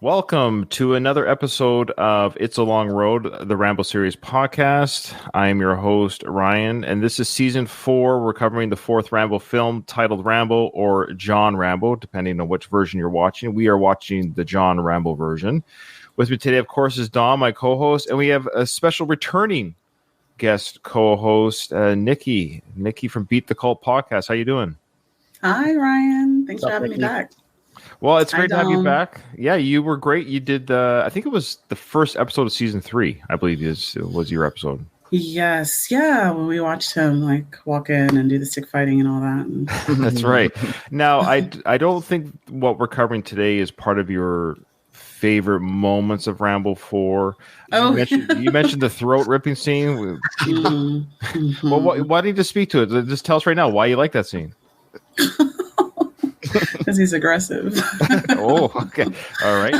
Welcome to another episode of It's a Long Road, the Rambo series podcast. I am your host, Ryan, and this is season 4. We're covering the 4th Rambo film titled Rambo or John Rambo, depending on which version you're watching. We are watching the John Rambo version. With me today, of course, is Dom, my co-host, and we have a special returning guest co-host, Nikki from Beat the Cult podcast. How you doing? Hi, Ryan. Thanks for having me back. Well, it's great to have you back. Yeah, you were great. You did, I think it was the first episode of season 3, I believe was your episode. Yes. Yeah. When we watched him walk in and do the stick fighting and all that. That's right. Now, I don't think what we're covering today is part of your favorite moments of Rambo 4. You mentioned the throat ripping scene. Well, why didn't you speak to it? Just tell us right now why you like that scene. Because he's aggressive. Oh, okay. All right.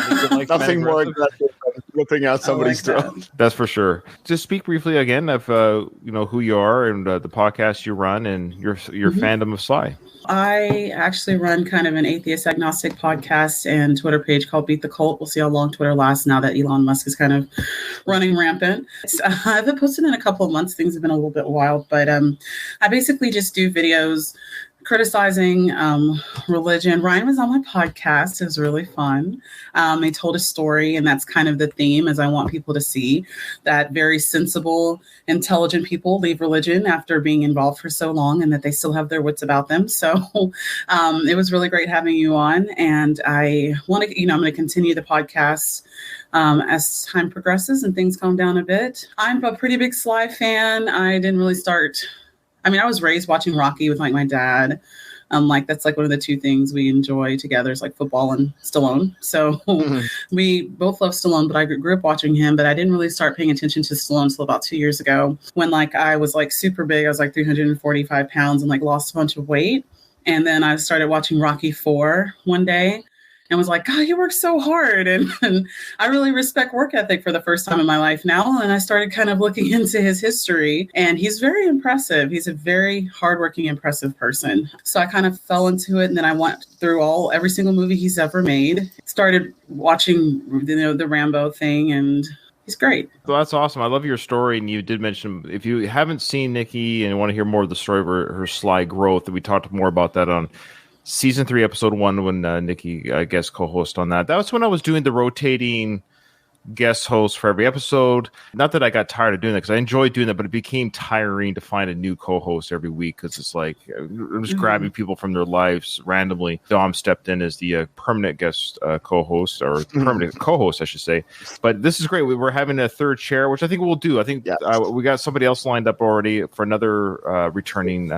Nothing more aggressive than ripping out somebody's throat. That's for sure. Just speak briefly again of who you are and the podcast you run and your fandom of Sly. I actually run kind of an atheist agnostic podcast and Twitter page called Beat the Cult. We'll see how long Twitter lasts now that Elon Musk is kind of running rampant. I haven't posted in a couple of months. Things have been a little bit wild, but I basically just do videos criticizing religion. Ryan was on my podcast. It was really fun. They told a story, and that's kind of the theme, as I want people to see that very sensible, intelligent people leave religion after being involved for so long and that they still have their wits about them. So it was really great having you on. And I want to, I'm going to continue the podcast as time progresses and things calm down a bit. I'm a pretty big Sly fan. I didn't really start... I was raised watching Rocky with my dad. That's one of the two things we enjoy together is football and Stallone. So we both love Stallone, but I grew up watching him, but I didn't really start paying attention to Stallone until about 2 years ago when I was super big. I was 345 pounds and lost a bunch of weight. And then I started watching Rocky 4 one day. And was God, you work so hard. And I really respect work ethic for the first time in my life now. And I started kind of looking into his history. And he's very impressive. He's a very hardworking, impressive person. So I kind of fell into it. And then I went through every single movie he's ever made. Started watching, the Rambo thing. And he's great. Well, that's awesome. I love your story. And you did mention, if you haven't seen Nikki and want to hear more of the story of her sly growth, we talked more about that on Season 3, Episode 1, when Nikki guest co-host on that. That was when I was doing the rotating guest host for every episode. Not that I got tired of doing that, because I enjoyed doing that, but it became tiring to find a new co-host every week, because it's I'm just grabbing people from their lives randomly. Dom stepped in as the permanent guest co-host, or permanent co-host, I should say. But this is great. We're having a third chair, which I think we'll do. I think we got somebody else lined up already for another returning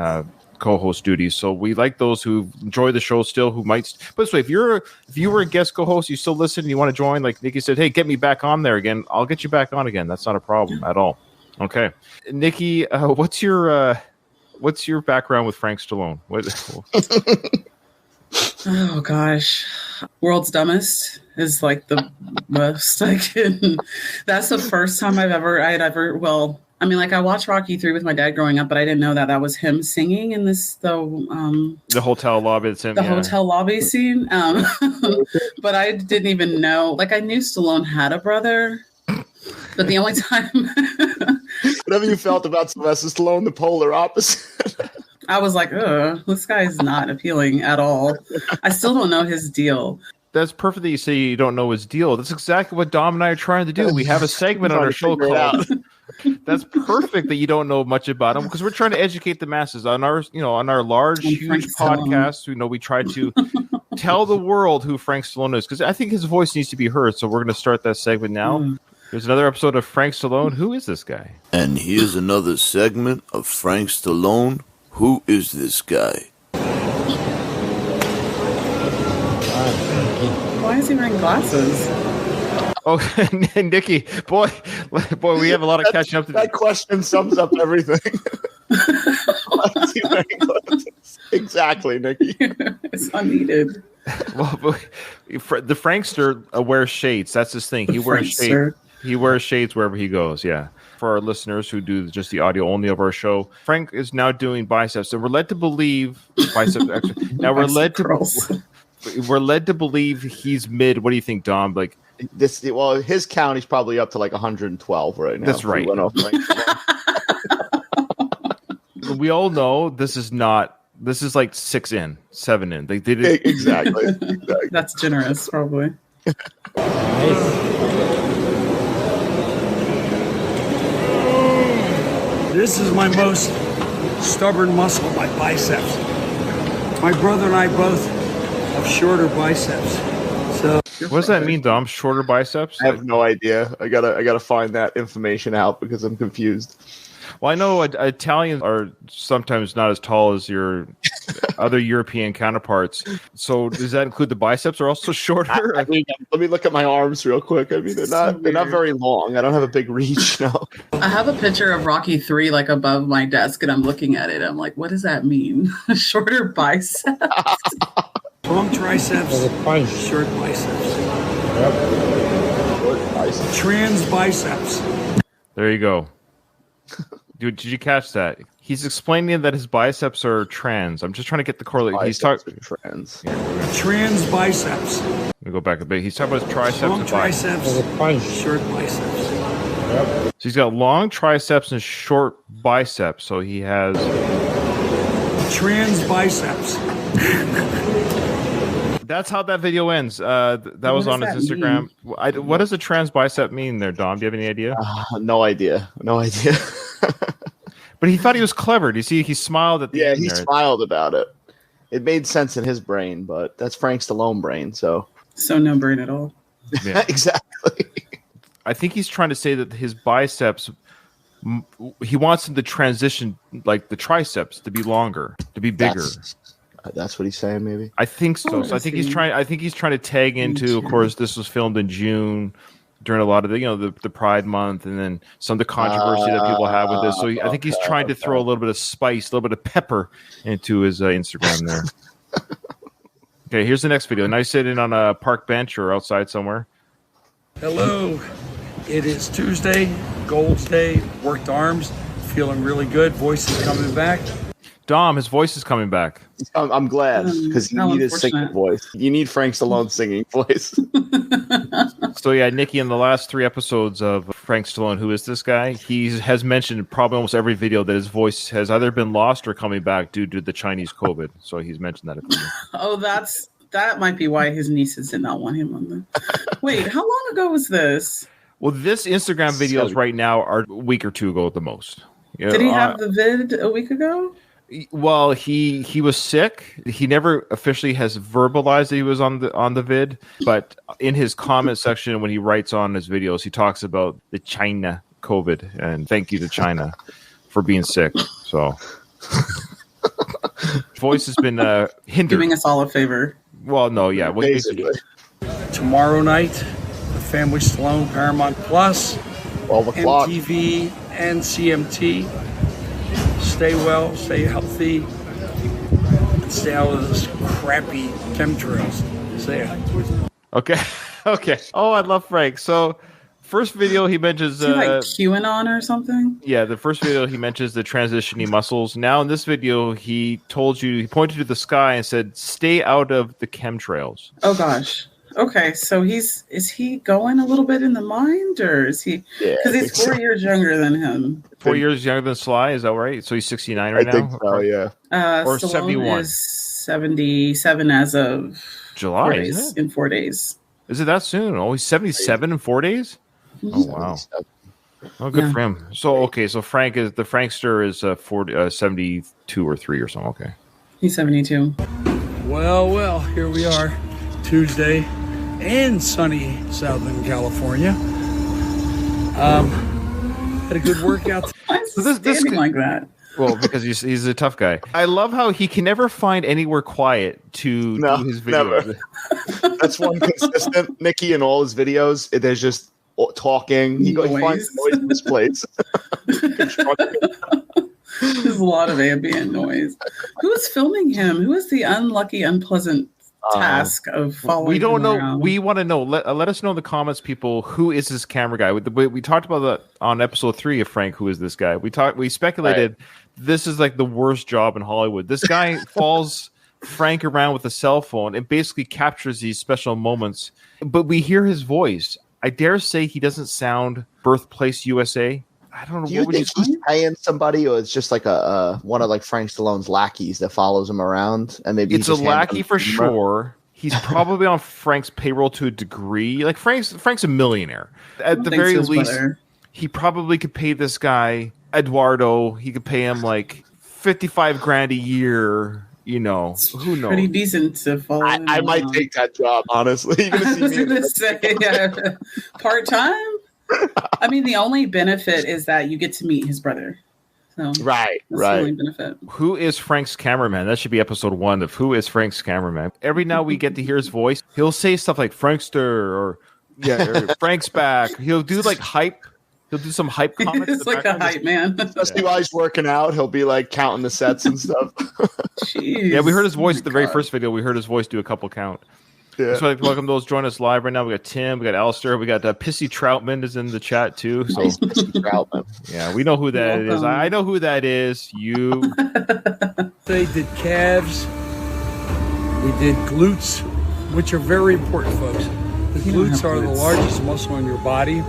co-host duties. So we like those who enjoy the show still, who might. But this way, if you were a guest co-host, you still listen, and you want to join, like Nikki said, hey, get me back on there again. I'll get you back on again. That's not a problem at all. Okay, Nikki, what's your background with Frank Stallone? Oh gosh, World's Dumbest is the most I can. That's the first time I watched Rocky 3 with my dad growing up, but I didn't know that was him singing in the hotel lobby. It's him, hotel lobby scene. But I didn't even know. I knew Stallone had a brother, but the only time. Whatever you felt about Sylvester Stallone, the polar opposite. I was this guy's not appealing at all. I still don't know his deal. That's perfect that you say you don't know his deal. That's exactly what Dom and I are trying to do. We have a segment on our show called. That's perfect that you don't know much about him, because we're trying to educate the masses on our large, huge podcast. We try to tell the world who Frank Stallone is, because I think his voice needs to be heard. So we're going to start that segment now. There's another episode of Frank Stallone. Who is this guy? And here's another segment of Frank Stallone. Who is this guy? Why is he wearing glasses? Oh, Nikki, boy, we have a lot of catching up to do. That question sums up everything. Exactly, Nikki. It's unneeded. Well, the Frankster wears shades. That's his thing. He wears shades. He wears shades wherever he goes. Yeah. For our listeners who do just the audio only of our show, Frank is now doing biceps, and we're led to believe bicep. Now we're led to. we're led to believe he's mid. What do you think, Dom? Like his count, he's probably up to like 112 right now. That's right. We all know this is not. This is like 7 in. They did it exactly. That's generous, probably. This is my most stubborn muscle, my biceps. My brother and I both have shorter biceps. So what does that mean, Dom? Shorter biceps? I have no idea. I gotta find that information out because I'm confused. Well, I know Italians are sometimes not as tall as your other European counterparts. So does that include the biceps are also shorter? I mean, let me look at my arms real quick. I mean, they're not very long. I don't have a big reach. No. I have a picture of Rocky 3 like above my desk, and I'm looking at it. I'm like, what does that mean? Shorter biceps. Long triceps, short biceps. Yep. Short biceps. Trans biceps. There you go. Dude, did you catch that? He's explaining that his biceps are trans. I'm just trying to get the correlation. He's talking trans. Trans biceps. Let me go back a bit. He's talking about his triceps. Long and triceps, short biceps. Yep. So he's got long triceps and short biceps. So he has trans biceps. That's how that video ends. That was on his Instagram. What does a trans bicep mean there, Dom? Do you have any idea? No idea. But he thought he was clever. Do you see? He smiled at the end. Yeah, he smiled about it. It made sense in his brain, but that's Frank Stallone brain. So no brain at all. Yeah. Exactly. I think he's trying to say that his biceps. He wants them to transition, like the triceps, to be longer, to be bigger. That's what he's saying, maybe. I think so. So I think he's trying to tag into. Of course, this was filmed in June during a lot of the Pride Month, and then some of the controversy that people have with this. So I think he's trying to throw a little bit of spice, a little bit of pepper into his Instagram there. Okay, here's the next video. Nice sitting on a park bench or outside somewhere. Hello, it is Tuesday, Gold's Day. Worked arms, feeling really good. Voice is coming back. Dom, his voice is coming back. I'm glad because you need his singing voice. You need Frank Stallone's singing voice. So yeah, Nikki, in the last 3 episodes of Frank Stallone, who is this guy? He has mentioned probably almost every video that his voice has either been lost or coming back due to the Chinese COVID. So he's mentioned that. Oh, that might be why his nieces did not want him on them. Wait, how long ago was this? Well, this Instagram videos right now are a week or 2 ago at the most. Did he have the vid a week ago? Well, he was sick. He never officially has verbalized that he was on the vid, but in his comment section when he writes on his videos, he talks about the China COVID and thank you to China for being sick. So voice has been hindered. Doing us all a favor. Well, no, yeah. Basically. Tomorrow night, the Family Stallone Paramount Plus, 12 o'clock. MTV and CMT. Stay well, stay healthy, and stay out of those crappy chemtrails. Say it. Okay. Oh, I love Frank. So, first video he mentions like QAnon or something. Yeah, the first video he mentions the transitioning muscles. Now in this video, he pointed to the sky and said, "Stay out of the chemtrails." Oh gosh. Okay, so is he going a little bit in the mind, or is he? Because he's 4 years younger than him. 4 years younger than Sly, is that right? So he's 69 right now? I think so, yeah. Or Stallone 71. is 77 as of July, isn't it? In 4 days. Is it that soon? Oh, he's 77 in 4 days? Oh, wow. Oh, good for him. So, so Frank is the Frankster is 72 or 3 or something. Okay. He's 72. Well, here we are, Tuesday in sunny Southern California. Had a good workout. Why is he standing like that? Well, because he's a tough guy. I love how he can never find anywhere quiet to do his videos. Never. That's one consistent. Nikki in all his videos, there's just talking. He finds noise in this place. There's a lot of ambient noise. Who is filming him? Who is the unlucky, unpleasant task of following? We don't know. Around? We want to know. Let us know in the comments, people. Who is this camera guy? We talked about that on episode 3 of Frank. Who is this guy? We speculated this is like the worst job in Hollywood. This guy falls Frank around with a cell phone and basically captures these special moments. But we hear his voice. I dare say he doesn't sound Birthplace USA. I don't know. Do you think he's paying somebody, or it's just like a one of like Frank Stallone's lackeys that follows him around? And maybe it's a lackey for sure. He's probably on Frank's payroll to a degree. Like Frank's a millionaire. At the very least, he probably could pay this guy Eduardo. He could pay him like $55,000 a year. You know, who knows? Pretty decent to follow. I might take that job, honestly. You're I was going to say part time. I mean, the only benefit is that you get to meet his brother. So right. The only benefit. Who is Frank's cameraman? That should be episode 1 of Who is Frank's cameraman. Every now we get to hear his voice. He'll say stuff like Frankster or Frank's back. He'll do like hype. He'll do some hype comments. It's like a hype man. Especially while he's working out, he'll be like counting the sets and stuff. Jeez. Yeah, we heard his voice the very first video. We heard his voice do a couple count. Yeah. So welcome those join us live right now. We got Tim, we got Alistair, we got Pissy Troutman is in the chat too. So nice, Pissy Troutman. Yeah, we know who that is. I know who that is. You. They did calves. We did glutes, which are very important, folks. The glutes are the largest muscle in your body.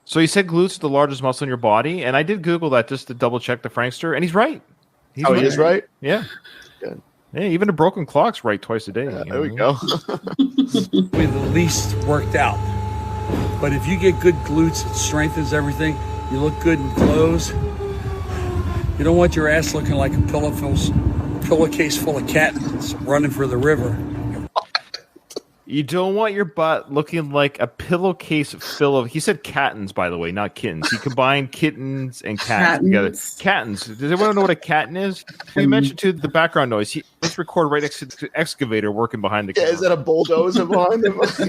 So he said glutes are the largest muscle in your body, and I did Google that just to double check the Frankster, and he's right. He is right? Yeah. Good. Yeah, even a broken clock's right twice a day. There we go. We're the least worked out. But if you get good glutes, it strengthens everything. You look good in clothes. You don't want your ass looking like a pillowcase full of kittens running for the river. You don't want your butt looking like a pillowcase full of... He said cattens, by the way, not kittens. He combined kittens and cats together. Cattens. Does everyone know what a catten is? We mentioned, too, the background noise. Let's record right next to the excavator working behind the camera. Is that a bulldozer behind him? It's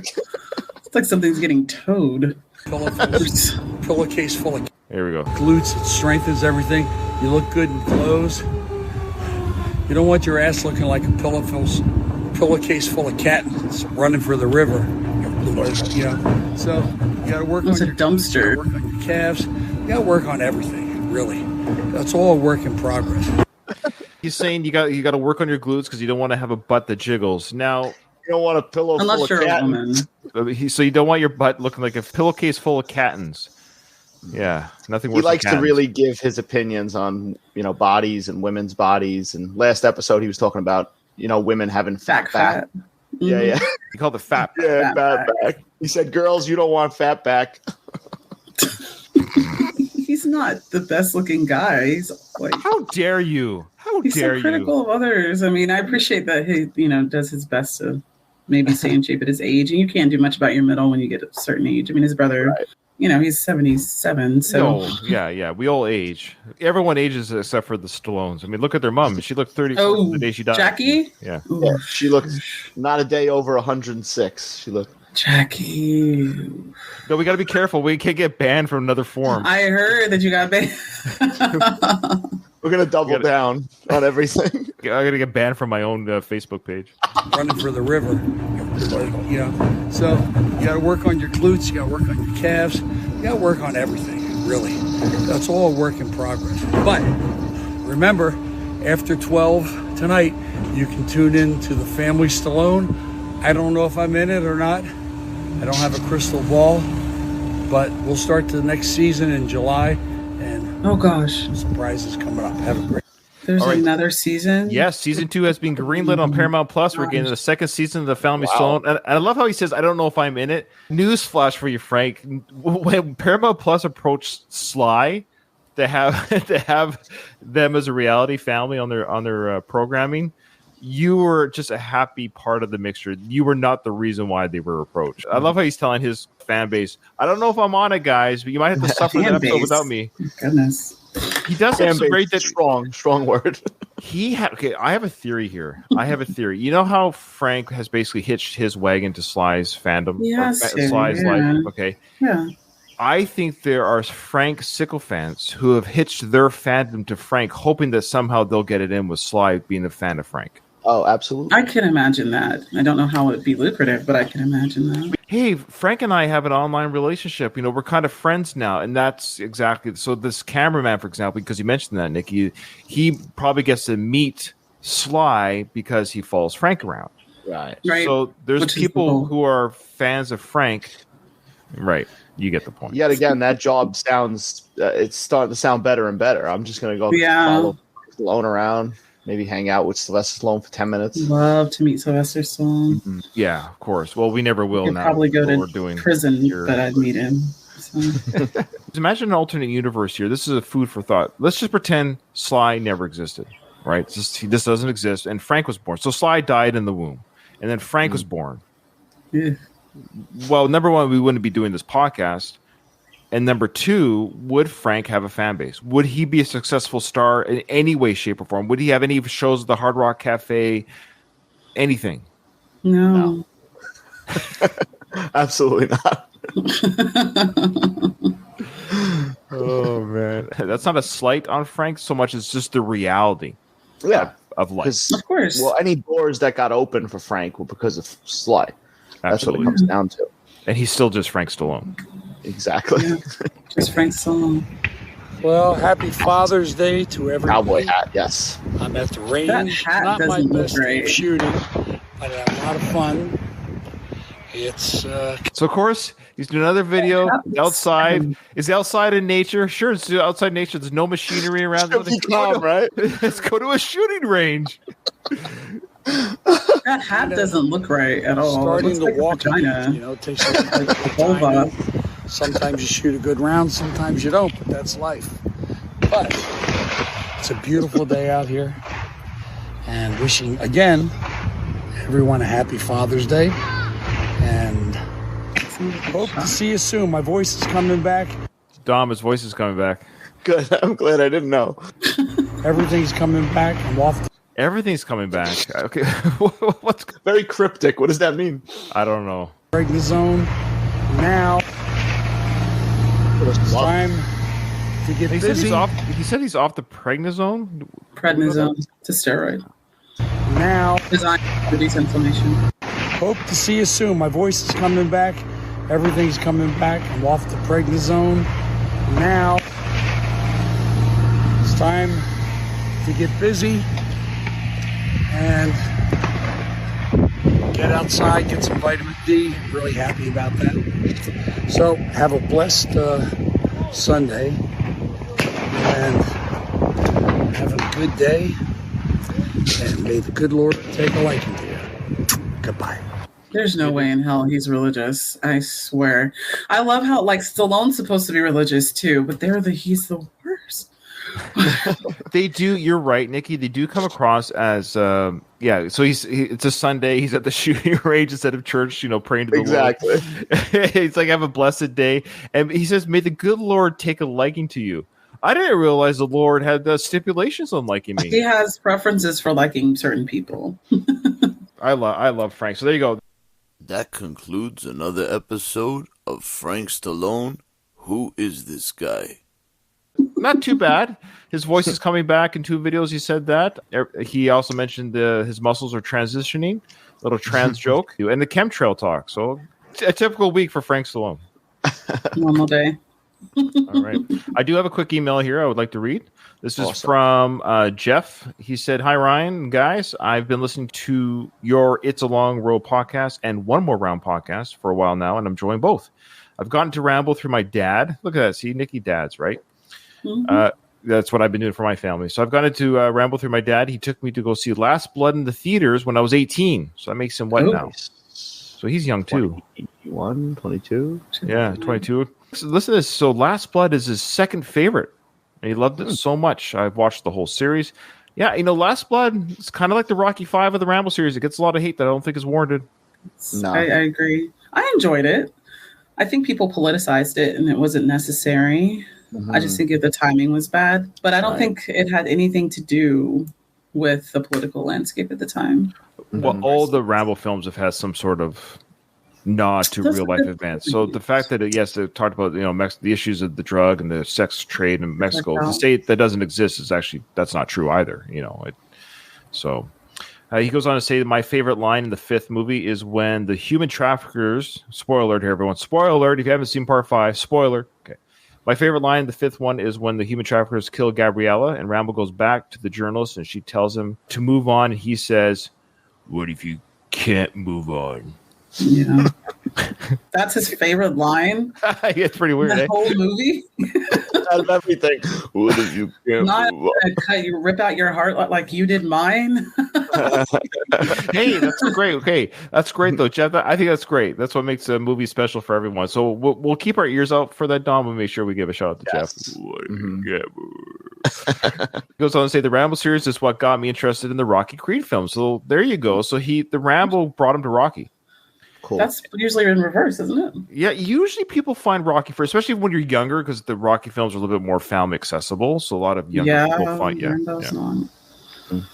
like something's getting towed. Pillowcase full of... There we go. Glutes, it strengthens everything. You look good in clothes. You don't want your ass looking like a pillowcase full of kittens running for the river. Yeah. So you got to work on your dumpster. Work on your calves. You got to work on everything. Really, that's all a work in progress. He's saying you got to work on your glutes because you don't want to have a butt that jiggles. Now you don't want a pillow unless full you're of a woman. So you don't want your butt looking like a pillowcase full of kittens. Yeah, nothing worse. He likes than to really give his opinions on bodies and women's bodies. And last episode he was talking about women having fat back. Mm-hmm. Yeah. He called it fat. Yeah, fat back. He said, "Girls, you don't want fat back." He's not the best looking guy. He's like, how dare you? He's so critical of others. I mean, I appreciate that he, does his best to maybe stay in shape at his age. And you can't do much about your middle when you get a certain age. I mean, his brother, right. He's 77. So yeah, we all age. Everyone ages except for the Stallones. I mean, look at their mom. She looked 34 the day she died. Jackie? Yeah. Yeah, she looked not a day over 106. She looked. Jackie. No, we got to be careful. We can't get banned from another forum. I heard that you got banned. We're going to double down on everything. I'm going to get banned from my own Facebook page. Running for the river. So you got to work on your glutes. You got to work on your calves. You got to work on everything, really. That's all a work in progress. But remember, after 12 tonight, you can tune in to the Family Stallone. I don't know if I'm in it or not. I don't have a crystal ball. But we'll start the next season in July. And oh, gosh. Surprises coming up. Have a great... There's another season? Yes, season 2 has been greenlit on Paramount Plus. We're getting the second season of the Family Stallone. And I love how he says, I don't know if I'm in it. Newsflash for you, Frank. When Paramount Plus approached Sly to have them as a reality family on their programming, you were just a happy part of the mixture. You were not the reason why they were approached. I love how he's telling his fan base, I don't know if I'm on it, guys, but you might have to suffer that episode without me. Goodness. He does have some great... Strong word. I have a theory here. You know how Frank has basically hitched his wagon to Sly's fandom? Yes. Sly's life? Okay. Yeah. I think there are Frank sycophants who have hitched their fandom to Frank, hoping that somehow they'll get it in with Sly being a fan of Frank. Oh, absolutely. I can imagine that. I don't know how it would be lucrative, but I can imagine that. Hey, Frank and I have an online relationship. We're kind of friends now, and that's exactly... So this cameraman, for example, because you mentioned that, Nick, he probably gets to meet Sly because he follows Frank around. Right. So there's people who are fans of Frank. Right. You get the point. Yet again, that job sounds it's starting to sound better and better. I'm just going to go follow Stallone around, maybe hang out with Sylvester Stallone for 10 minutes. Love to meet Sylvester Stallone. Mm-hmm. Yeah, of course. Well, we never will now. Probably go to prison, but I'd meet him. So. Imagine an alternate universe here. This is a food for thought. Let's just pretend Sly never existed, right? This doesn't exist, and Frank was born. So Sly died in the womb, and then Frank was born. Yeah. Well, number one, we wouldn't be doing this podcast. And number two, would Frank have a fan base? Would he be a successful star in any way, shape, or form? Would he have any shows at the Hard Rock Cafe? Anything? No. Absolutely not. Oh, man. That's not a slight on Frank so much as just the reality of life. Of course. Well, any doors that got open for Frank were because of Sly. That's what it comes down to. And he's still just Frank Stallone. Exactly. Yeah, just Frank Stallone. Well, happy Father's Day to everybody. Cowboy hat, yes. I'm at the range. That hat Not my doesn't look best great. shooting, but I had a lot of fun. It's so of course he's doing another video outside. Is outside in nature? Sure, it's outside nature. There's no machinery around. Right? Let's go to a shooting range. That hat doesn't look right at all. starting to like walk. It takes a little bit of time. Sometimes you shoot a good round, sometimes you don't, but that's life. But it's a beautiful day out here, and wishing again everyone a happy Father's Day, and hope to see you soon. My voice is coming back. Dom, his voice is coming back. Good. I'm glad I didn't know. Everything's coming back. I'm off. Everything's coming back. Okay, what's very cryptic? What does that mean? I don't know. Pregnant zone now. It's time to get busy. He said he's off the prednisone. Prednisone. It's a steroid. Now. Designed to reduce inflammation. Hope to see you soon. My voice is coming back. Everything's coming back. I'm off the prednisone now. It's time to get busy and get outside, get some vitamin D. Really happy about that. So have a blessed Sunday and have a good day. And may the good Lord take a liking to you. Goodbye. There's no way in hell he's religious. I swear. I love how Stallone's supposed to be religious too, but he's the worst. They do. You're right, Nikki. They do come across as So it's a Sunday. He's at the shooting range instead of church. Praying to the Lord. He's like, have a blessed day, and he says, "May the good Lord take a liking to you." I didn't realize the Lord had stipulations on liking me. He has preferences for liking certain people. I love Frank. So there you go. That concludes another episode of Frank Stallone. Who is this guy? Not too bad. His voice is coming back in 2 videos. He said that. He also mentioned his muscles are transitioning. Little trans joke. And the chemtrail talk. So a typical week for Frank Stallone. Normal day. All right. I do have a quick email here I would like to read. This is from Jeff. He said, "Hi, Ryan. Guys, I've been listening to your It's a Long Road podcast and One More Round podcast for a while now, and I'm enjoying both. I've gotten to Rambo through my dad. Look at that. See, Nikki dads, right? Mm-hmm. That's what I've been doing for my family. So I've gone into Rambo through my dad. He took me to go see Last Blood in the theaters when I was 18. So that makes him what now? So he's young too. 21, 22? Yeah, 22. So listen to this. So Last Blood is his second favorite. And he loved it so much. I've watched the whole series. Yeah, Last Blood is kind of like the Rocky V of the Rambo series. It gets a lot of hate that I don't think is warranted. No. I agree. I enjoyed it. I think people politicized it and it wasn't necessary. Mm-hmm. I just think the timing was bad. But I don't think it had anything to do with the political landscape at the time. Well, all the Rambo films have had some sort of nod to real life events. So the fact that they talked about the issues of the drug and the sex trade in Mexico, to say that doesn't exist is actually that's not true either. He goes on to say that my favorite line in the 5th movie is when the human traffickers, spoiler alert here, everyone, spoiler alert if you haven't seen part 5, spoiler. Okay, My favorite line, the fifth one, is when the human traffickers kill Gabriella and Rambo goes back to the journalist and she tells him to move on. And he says, "What if you can't move on?" Yeah. That's his favorite line. It's pretty weird. The whole movie. Out of everything. What if you can't move on? Cut you, rip out your heart like you did mine. Hey, that's great. Okay, that's great though, Jeff. I think that's great. That's what makes a movie special for everyone. So we'll keep our ears out for that, Dom. We'll make sure we give a shout out to Jeff. Goes on to say the Rambo series is what got me interested in the Rocky Creed film. So there you go. So the Rambo brought him to Rocky. Cool. That's usually in reverse, isn't it? Yeah, usually people find Rocky first, especially when you're younger, because the Rocky films are a little bit more family accessible. So a lot of younger people find not.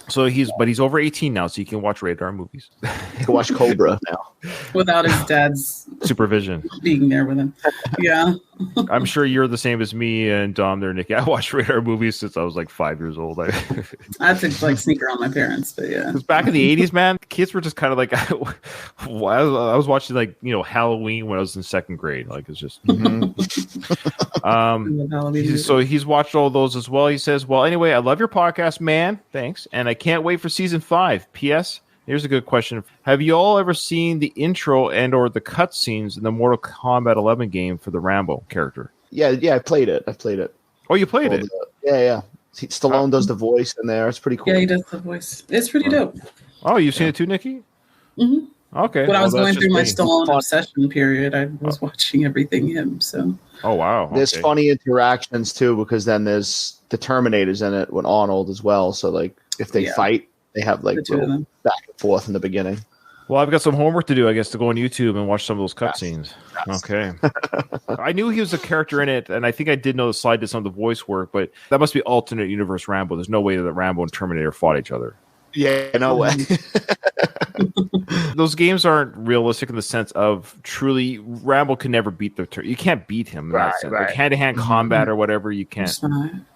So he's over 18 now, so you can watch rated R movies. You can watch Cobra now without his dad's supervision being there with him. Yeah, I'm sure you're the same as me and Dom there, Nikki. I watched rated R movies since I was like 5 years old. I had to like sneak around my parents, but yeah. Because back in the 80s, man, kids were just kind of like I was watching like Halloween when I was in second grade. Like it's just. So he's watched all those as well. He says, "Well, anyway, I love your podcast, man. Thanks. And I can't wait for season 5. P.S. Here's a good question. Have you all ever seen the intro and or the cutscenes in the Mortal Kombat 11 game for the Rambo character?" Yeah, I played it. Oh, you played it? Yeah. Stallone does the voice in there. It's pretty cool. Yeah, he does the voice. It's pretty dope. Oh, you've seen it too, Nikki? Mm-hmm. Okay. When I was going through my Stallone obsession period, I was watching everything him. So. Oh wow! There's funny interactions too, because then there's the Terminators in it with Arnold as well. So like if they fight, they have like little back and forth in the beginning. Well, I've got some homework to do, I guess, to go on YouTube and watch some of those cutscenes. Yes. Okay. I knew he was a character in it, and I think I did know the slide did some of the voice work, but that must be alternate universe Rambo. There's no way that Rambo and Terminator fought each other. Yeah, no way. Those games aren't realistic in the sense of truly Rambo can never beat you can't beat him in that sense. Like hand-to-hand combat or whatever, you can't.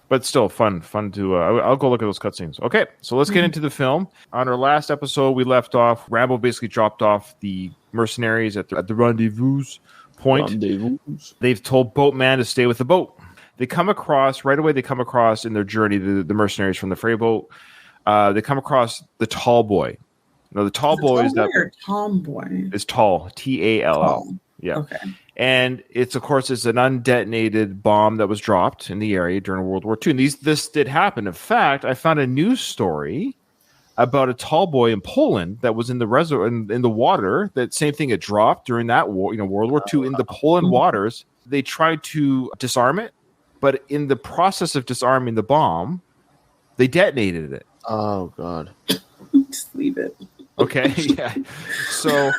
But still fun to I'll go look at those cutscenes. Okay, so let's get into the film. On our last episode, we left off Rambo basically dropped off the mercenaries at the rendezvous point. They've told Boatman to stay with the boat. They come across in their journey the mercenaries from the freight boat. They come across the tall boy. Now, the tall boy is that tomboy. It's tall, Tall. Yeah. Okay. And it's an undetonated bomb that was dropped in the area during World War II. And this did happen. In fact, I found a news story about a tall boy in Poland that was in the reservoir in the water. That same thing had dropped during that war, World War II in the Poland waters. They tried to disarm it, but in the process of disarming the bomb, they detonated it. Oh God! Just leave it. Okay, yeah. So,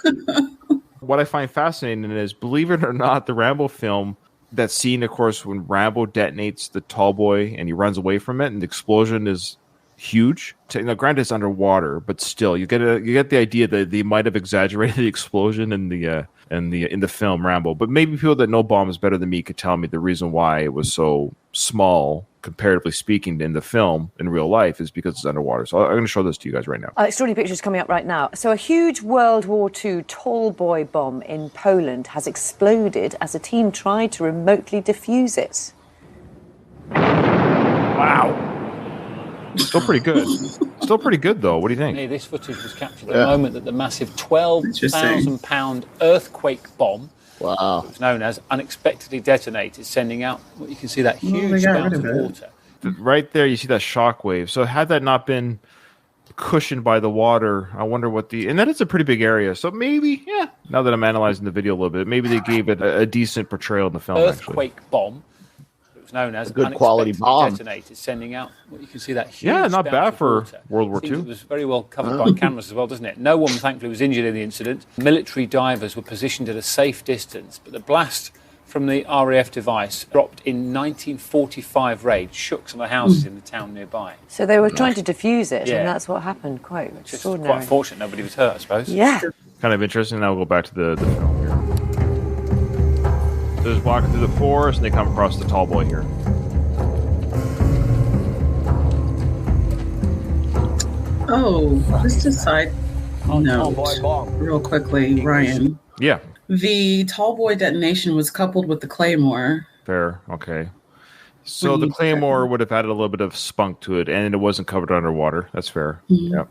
what I find fascinating is, believe it or not, the Rambo film, that scene, of course, when Rambo detonates the tall boy and he runs away from it, and the explosion is huge. Granted, it's underwater, but still, you get the idea that they might have exaggerated the explosion in the film Rambo. But maybe people that know bombs better than me could tell me the reason why it was so small, comparatively speaking, in the film in real life is because it's underwater. So I'm going to show this to you guys right now. Extraordinary pictures coming up right now. So a huge World War II tall boy bomb in Poland has exploded as a team tried to remotely defuse it. Wow. Still pretty good. Still pretty good, though. What do you think? Hey, this footage was captured at the moment that the massive 12,000-pound earthquake bomb, which was known as, unexpectedly detonated, sending out, you can see that huge amount of water. Right there, you see that shockwave. So had that not been cushioned by the water, I wonder what and that is a pretty big area. So maybe, now that I'm analyzing the video a little bit, maybe they gave it a decent portrayal in the film. Earthquake bomb. Known as a good quality bomb, detonated, sending out. You can see that huge. Not bad for World War II. It was very well covered by cameras as well, doesn't it? No one, thankfully, was injured in the incident. Military divers were positioned at a safe distance, but the blast from the RAF device dropped in 1945 raid, shook some of the houses in the town nearby. So they were trying to defuse it, and that's what happened. Quite extraordinary. Quite unfortunate. Nobody was hurt, I suppose. Yeah. Kind of interesting. Now we'll go back to the film here. They're just walking through the forest, and they come across the tall boy here. Oh, just a side note, real quickly, Ryan. Yeah. The tall boy detonation was coupled with the Claymore, Fair. Okay. So the Claymore would have added a little bit of spunk to it, and it wasn't covered underwater. That's fair. Yeah.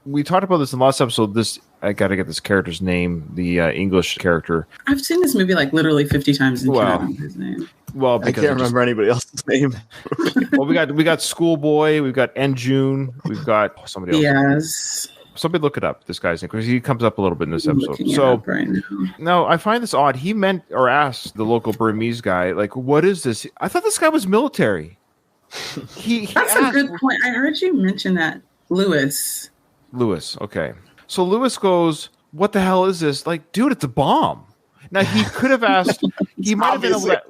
We talked about this in the last episode. I got to get this character's name, the English character. I've seen this movie like literally 50 times and can't remember his name. Well, I can't remember anybody else's name. Well, we got Schoolboy, we've got June, we've got somebody else. Yes. Somebody look it up, this guy's name, because he comes up a little bit in this episode. So right now I find this odd. He meant or asked the local Burmese guy, like, what is this? I thought this guy was military. That's a good point. I heard you mention that. Lewis. Okay. So Lewis goes, what the hell is this? Like, dude, it's a bomb. Now, he could have asked, he might have been able to,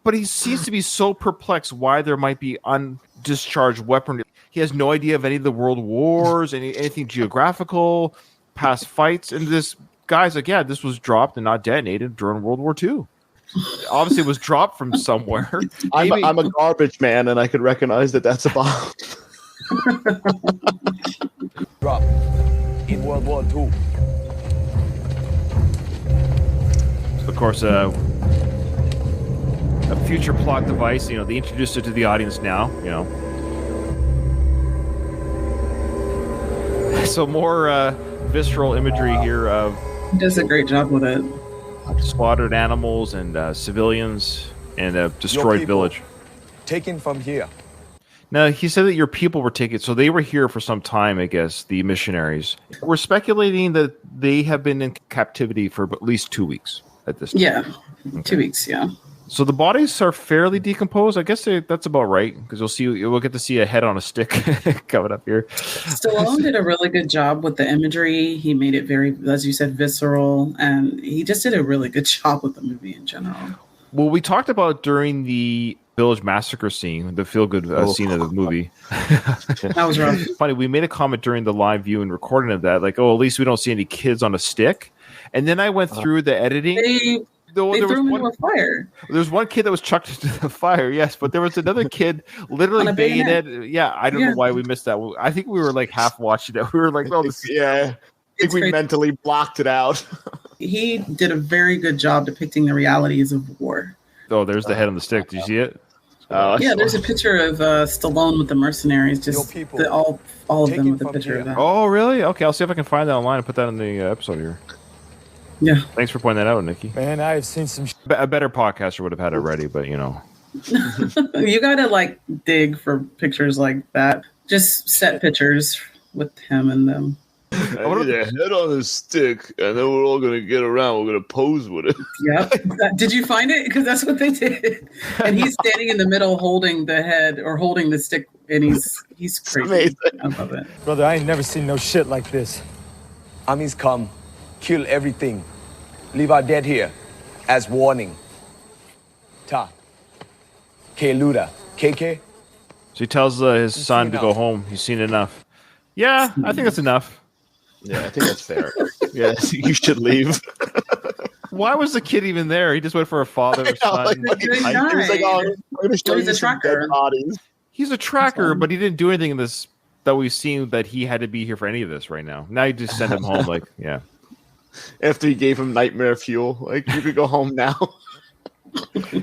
but he seems to be so perplexed why there might be undischarged weaponry. He has no idea of any of the world wars, anything geographical, past fights. And this guy's like, yeah, this was dropped and not detonated during World War II. Obviously, it was dropped from somewhere. I'm a garbage man, and I could recognize that that's a bomb. Drop in World War II. Of course, a future plot device. They introduced it to the audience now. So more visceral imagery here of. He does a great job with it. Slaughtered animals and civilians and a destroyed village. Taken from here. Now, he said that your people were taken, so they were here for some time, I guess, the missionaries. We're speculating that they have been in captivity for at least 2 weeks at this time. Yeah, okay. 2 weeks, yeah. So the bodies are fairly decomposed. I guess that's about right, because we'll get to see a head on a stick coming up here. Stallone did a really good job with the imagery. He made it very, as you said, visceral, and he just did a really good job with the movie in general. Well, we talked about during the village massacre scene, the feel-good scene of the movie. That was rough. Funny, we made a comment during the live view and recording of that, like, oh, at least we don't see any kids on a stick. And then I went through the editing. They threw him into a fire. There's one kid that was chucked into the fire, yes, but there was another kid literally bayonet. Yeah, I don't know why we missed that. I think we were like half watching it. We were like, oh, this I think we mentally blocked it out. He did a very good job depicting the realities of war. Oh, there's the head on the stick. Did you see it? Yeah, there's a picture of Stallone with the mercenaries, just all of them with a picture of that. Oh, really? Okay, I'll see if I can find that online and put that in the episode here. Yeah. Thanks for pointing that out, Nikki. Man, I have seen some... A better podcaster would have had it ready, but You gotta dig for pictures like that. Just set pictures with him and them. I need a head on a stick, and then we're all gonna get around. We're gonna pose with it. Yep. Did you find it? Because that's what they did. And he's standing in the middle, holding the head or holding the stick, and he's crazy. I love it, brother. I ain't never seen no shit like this. Armies come, kill everything, leave our dead here, as warning. Ta, Luda, KK. So he tells his son to go home. He's seen enough. Yeah, I think that's enough. Yeah, I think that's fair. Yeah, you should leave. Why was the kid even there? He just went for a father or son. He was like, "Oh, I'm going to show you some dead bodies." He's a tracker, but he didn't do anything in this that we've seen that he had to be here for any of this right now. Now you just send him home, like, yeah. After he gave him nightmare fuel, like, you could go home now.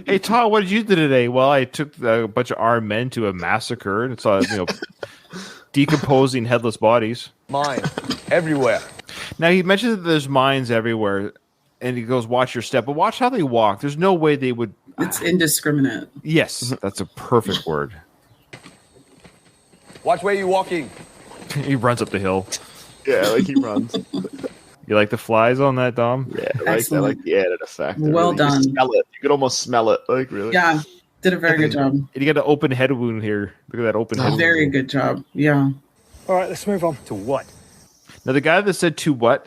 Hey, Todd, what did you do today? Well, I took a bunch of armed men to a massacre and saw, decomposing headless bodies. Mine everywhere. Now he mentioned that there's mines everywhere, and he goes, "Watch your step," but watch how they walk. There's no way they would. It's indiscriminate. Yes, that's a perfect word. Watch where you're walking. He runs up the hill. Yeah, like he runs. You like the flies on that, Dom? Yeah, I like the added effect. Well done. You smell it. You could almost smell it. Like, really? Yeah. Did a very good job. And you got an open head wound here. Look at that open head wound. Very good job. Yeah. All right, let's move on. To what? Now, the guy that said to what,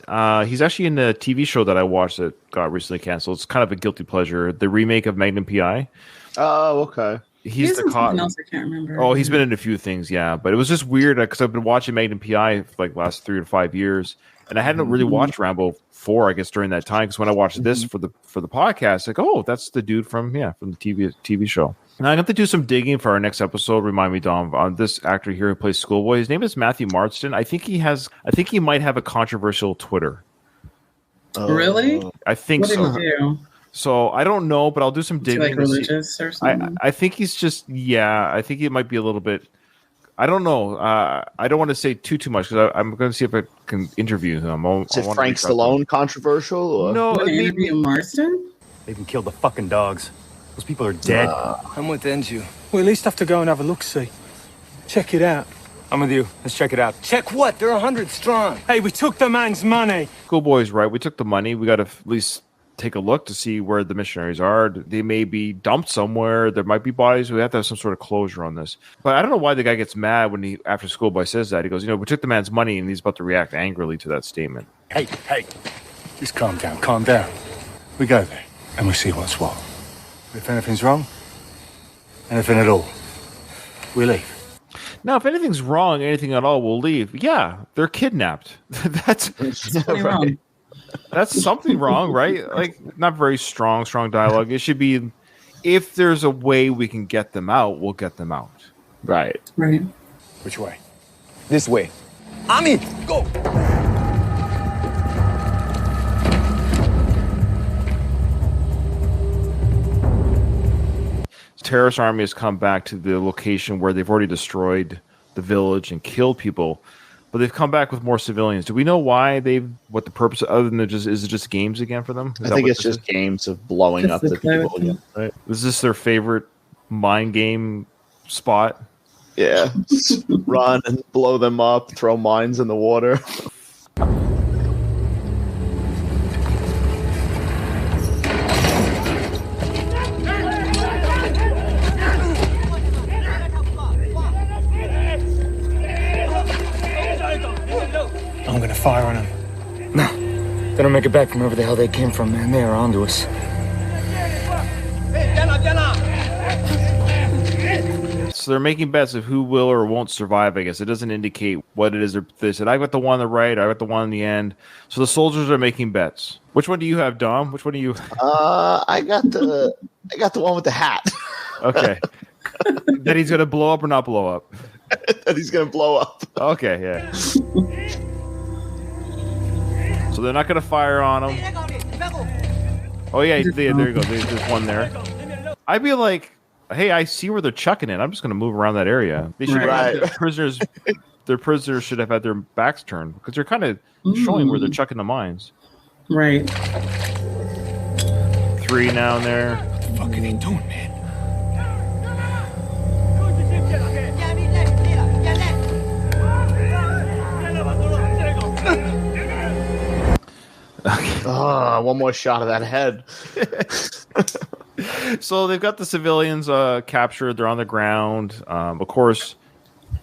he's actually in a TV show that I watched that got recently canceled. It's kind of a guilty pleasure. The remake of Magnum P.I. Oh, okay. He's the cop. Else I can't remember. Oh, he's been in a few things, yeah. But it was just weird because I've been watching Magnum P.I. for like last 3 to 5 years. And I hadn't really watched Rambo 4, I guess, during that time. Because when I watched this for the podcast, like, oh, that's the dude from the TV show. Now I have to do some digging for our next episode. Remind me, Dom, on this actor here who plays Schoolboy. His name is Matthew Marsden. I think he might have a controversial Twitter. Really? I think what so. Did he do? So I don't know, but I'll do some digging. Like religious or something? I think he's just I think it might be a little bit. I don't know. I don't want to say too much because I'm going to see if I can interview him. Is it Frank Stallone controversial? Or? No, interview Marston. They can kill the fucking dogs. Those people are dead. I'm with Enju. We at least have to go and have a look-see. Check it out. I'm with you. Let's check it out. Check what? They're 100 strong. Hey, we took the man's money. Schoolboy's right. We took the money. We got to at least take a look to see where the missionaries are. They may be dumped somewhere. There might be bodies. We have to have some sort of closure on this. But I don't know why the guy gets mad when after Schoolboy says that. He goes, we took the man's money, and he's about to react angrily to that statement. Hey, just calm down. We go there, and we see what's what. If anything's wrong, anything at all, we leave. Now, if anything's wrong, anything at all, we'll leave. Yeah, they're kidnapped. That's wrong. That's something wrong, right? Like, not very strong dialogue. It should be, if there's a way we can get them out, we'll get them out. Right. Which way? This way. Ami, go. Terrorist army has come back to the location where they've already destroyed the village and killed people, but they've come back with more civilians. Do we know why what the purpose, other than is it just games again for them? I think it's just games of blowing up the people again. Right? Is this their favorite mind game spot? Yeah. Run and blow them up, throw mines in the water. I'm gonna fire on them. No, they don't make it back from wherever the hell they came from, man. They are onto us. So they're making bets of who will or won't survive, I guess. It doesn't indicate what it is. They said, I got the one on the right, I got the one in the end. So the soldiers are making bets. Which one do you have, Dom? Which one do you? I got the one with the hat. Okay. That he's going to blow up or not blow up? That he's going to blow up. Okay, yeah. So they're not going to fire on him. Oh, yeah, there you go. There's one there. I'd be like, hey, I see where they're chucking it. I'm just going to move around that area. They should have their prisoners. Their prisoners should have had their backs turned because they're kind of showing where they're chucking the mines. Right. 3 down there. What the fuck are they doing, man? One more shot of that head. So they've got the civilians captured. They're on the ground. Of course,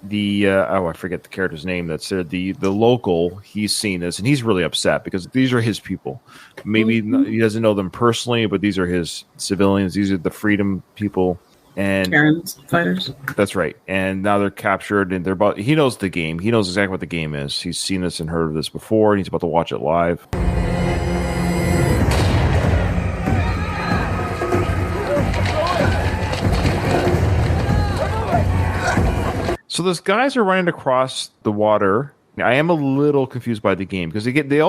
I forget the character's name. That's the local. He's seen this, and he's really upset because these are his people. Maybe he doesn't know them personally, but these are his civilians. These are the freedom people. And Karen's fighters. That's right. And now they're captured, and he knows the game. He knows exactly what the game is. He's seen this and heard of this before, and he's about to watch it live. So those guys are running across the water. I am a little confused by the game because I think they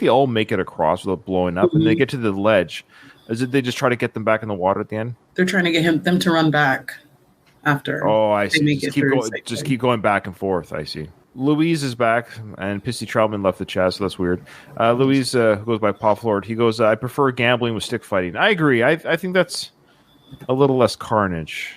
all make it across without blowing up, and they get to the ledge. Is it they just try to get them back in the water at the end? They're trying to get them to run back after. Oh, I see. Just keep going back and forth. I see. Louise is back, and Pissy Troutman left the chat, so that's weird. Louise, who goes by Pop Lord, he goes, I prefer gambling with stick fighting. I agree. I think that's a little less carnage.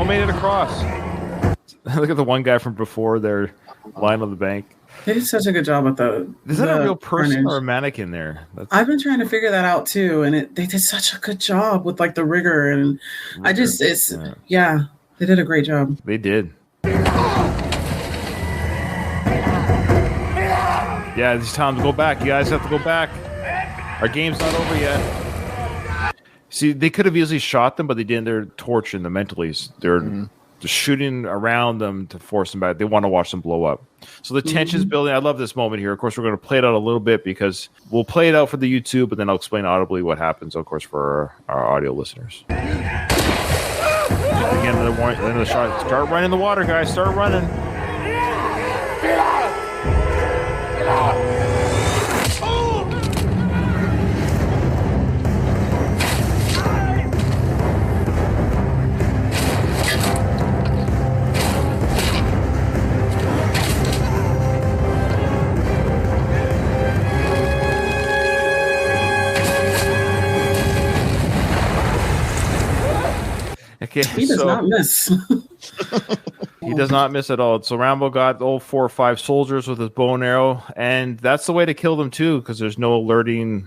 Made it across. Look at the one guy from before there lying on the bank. They did such a good job with the. Is that a real person or a mannequin there? I've been trying to figure that out too, and they did such a good job with like the rigor, and they did a great job. They did. Yeah, it's time to go back. You guys have to go back. Our game's not over yet. See, they could have easily shot them, but they didn't. They're torching them mentally. just shooting around them to force them back. They want to watch them blow up. So the tension's building. I love this moment here. Of course, we're going to play it out a little bit because we'll play it out for the YouTube, but then I'll explain audibly what happens, of course, for our audio listeners. Again, the shot. Start running in the water, guys. Start running. Okay, he does not miss. He does not miss at all. So Rambo got all 4 or 5 soldiers with his bow and arrow, and that's the way to kill them too, because there's no alerting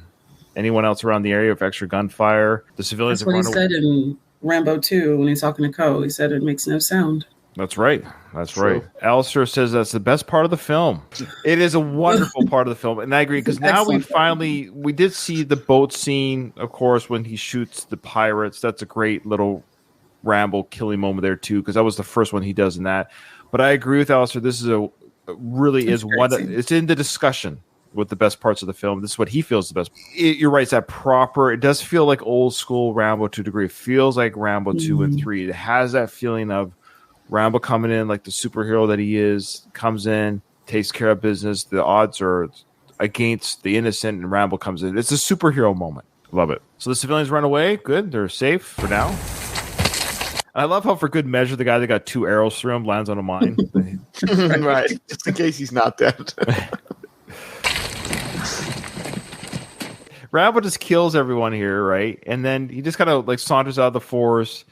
anyone else around the area of extra gunfire. The civilians. That's what he said in Rambo 2 when he's talking to Ko. He said it makes no sound. That's right. That's right. Alistair says that's the best part of the film. It is a wonderful part of the film, and I agree because now we did see the boat scene, of course, when he shoots the pirates. That's a great little Rambo killing moment there too, because that was the first one he does in that. But I agree with Alistair. This is it's in the discussion with the best parts of the film. This is what he feels the best. You're right. It's that proper. It does feel like old school Rambo to a degree. It feels like Rambo 2 and 3. It has that feeling of Rambo coming in like the superhero that he is, comes in, takes care of business. The odds are against the innocent, and Rambo comes in. It's a superhero moment. Love it. So the civilians run away. Good. They're safe for now. I love how, for good measure, the guy that got 2 arrows through him lands on a mine. Right. Just in case he's not dead. Rambo just kills everyone here, right? And then he just kind of like saunters out of the forest,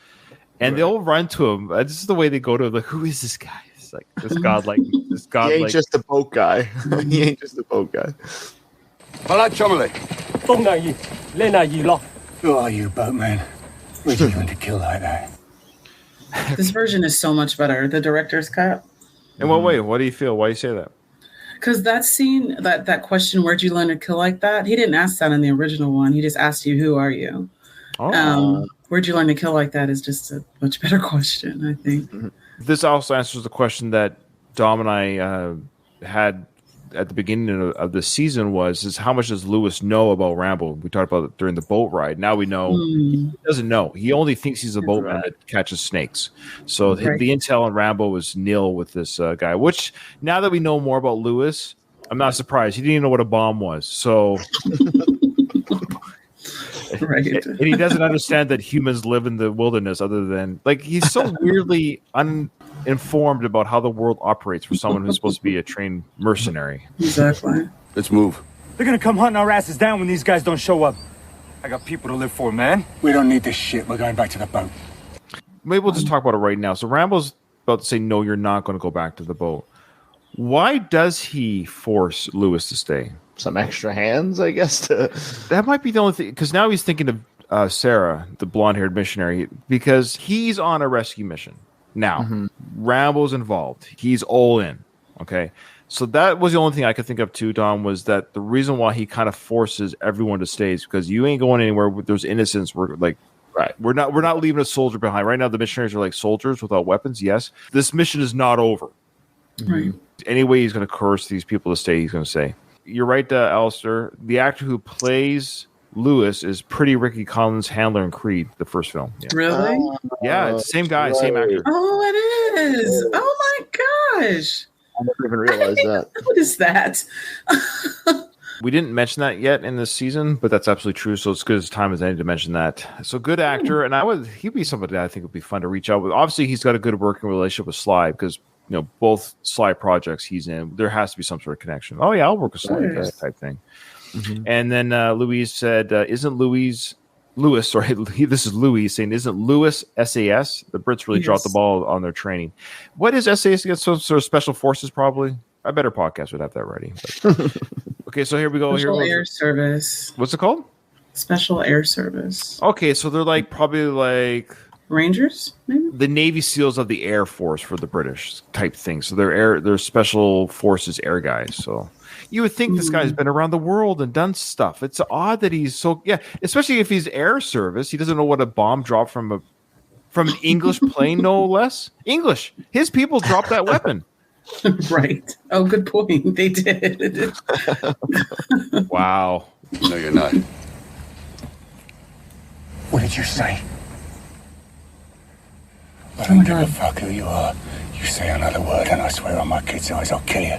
and they all run to him. This is the way they go to him. Like, who is this guy? It's like this godlike. He ain't just a boat guy. He ain't just a boat guy. Who are you, boatman? Where'd you learn to kill like that? This version is so much better. The director's cut. In what way? What do you feel? Why do you say that? Because that scene, that question, where'd you learn to kill like that? He didn't ask that in the original one. He just asked you, who are you? Where'd you learn to kill like that is just a much better question, I think. This also answers the question that Dom and I had at the beginning of the season is how much does Lewis know about Rambo? We talked about it during the boat ride. Now we know he doesn't know. He only thinks he's a boatman that catches snakes. So the intel on Rambo is nil with this guy, which now that we know more about Lewis, I'm not surprised. He didn't even know what a bomb was. So right. And he doesn't understand that humans live in the wilderness other than like he's so weirdly uninformed about how the world operates for someone who's supposed to be a trained mercenary. Exactly. Let's move. They're gonna come hunting our asses down when these guys don't show up. I got people to live for, man. We don't need this shit. We're going back to the boat. Maybe we'll just talk about it right now. So Rambo's about to say, no, you're not going to go back to the boat. Why does he force Lewis to stay? Some extra hands, I guess. That might be the only thing. Because now he's thinking of Sarah, the blonde-haired missionary, because he's on a rescue mission. Now, Rambo's involved. He's all in. Okay. So that was the only thing I could think of too, Dom, was that the reason why he kind of forces everyone to stay is because you ain't going anywhere. There's innocents. We're like, right. We're not leaving a soldier behind. Right now, the missionaries are like soldiers without weapons. Yes. This mission is not over. Right. Any way he's going to coerce these people to stay, he's going to say. You're right, Alistair. The actor who plays Lewis is pretty Ricky Collins' handler in Creed, the first film. Yeah. Really? Yeah, it's the same guy, same actor. Oh, it is. Oh my gosh. I never even realized that. What is that? We didn't mention that yet in this season, but that's absolutely true. So it's good as time as any to mention that. So good actor, and he'd be somebody that I think would be fun to reach out with. Obviously, he's got a good working relationship with Sly because both Sly projects he's in, there has to be some sort of connection. Oh yeah, I'll work with Sly type thing. Mm-hmm. And then Louise said, "Isn't Lewis? Sorry, this is Louise saying, isn't Lewis SAS? The Brits really dropped the ball on their training. What is SAS against? Some sort of special forces, probably. A better podcast would have that ready. But. Okay, so here we go. Special Air Service. What's it called? Special Air Service. Okay, so they're probably like Rangers, maybe the Navy SEALs of the Air Force for the British type thing. So they're special forces air guys. So. You would think this guy's been around the world and done stuff. It's odd that he's especially if he's air service. He doesn't know what a bomb drop from from an English plane, no less. English. His people dropped that weapon. Right. Oh, good point. They did. Wow. No, you're not. What did you say? I don't give a fuck who you are. You say another word and I swear on my kids' eyes I'll kill you.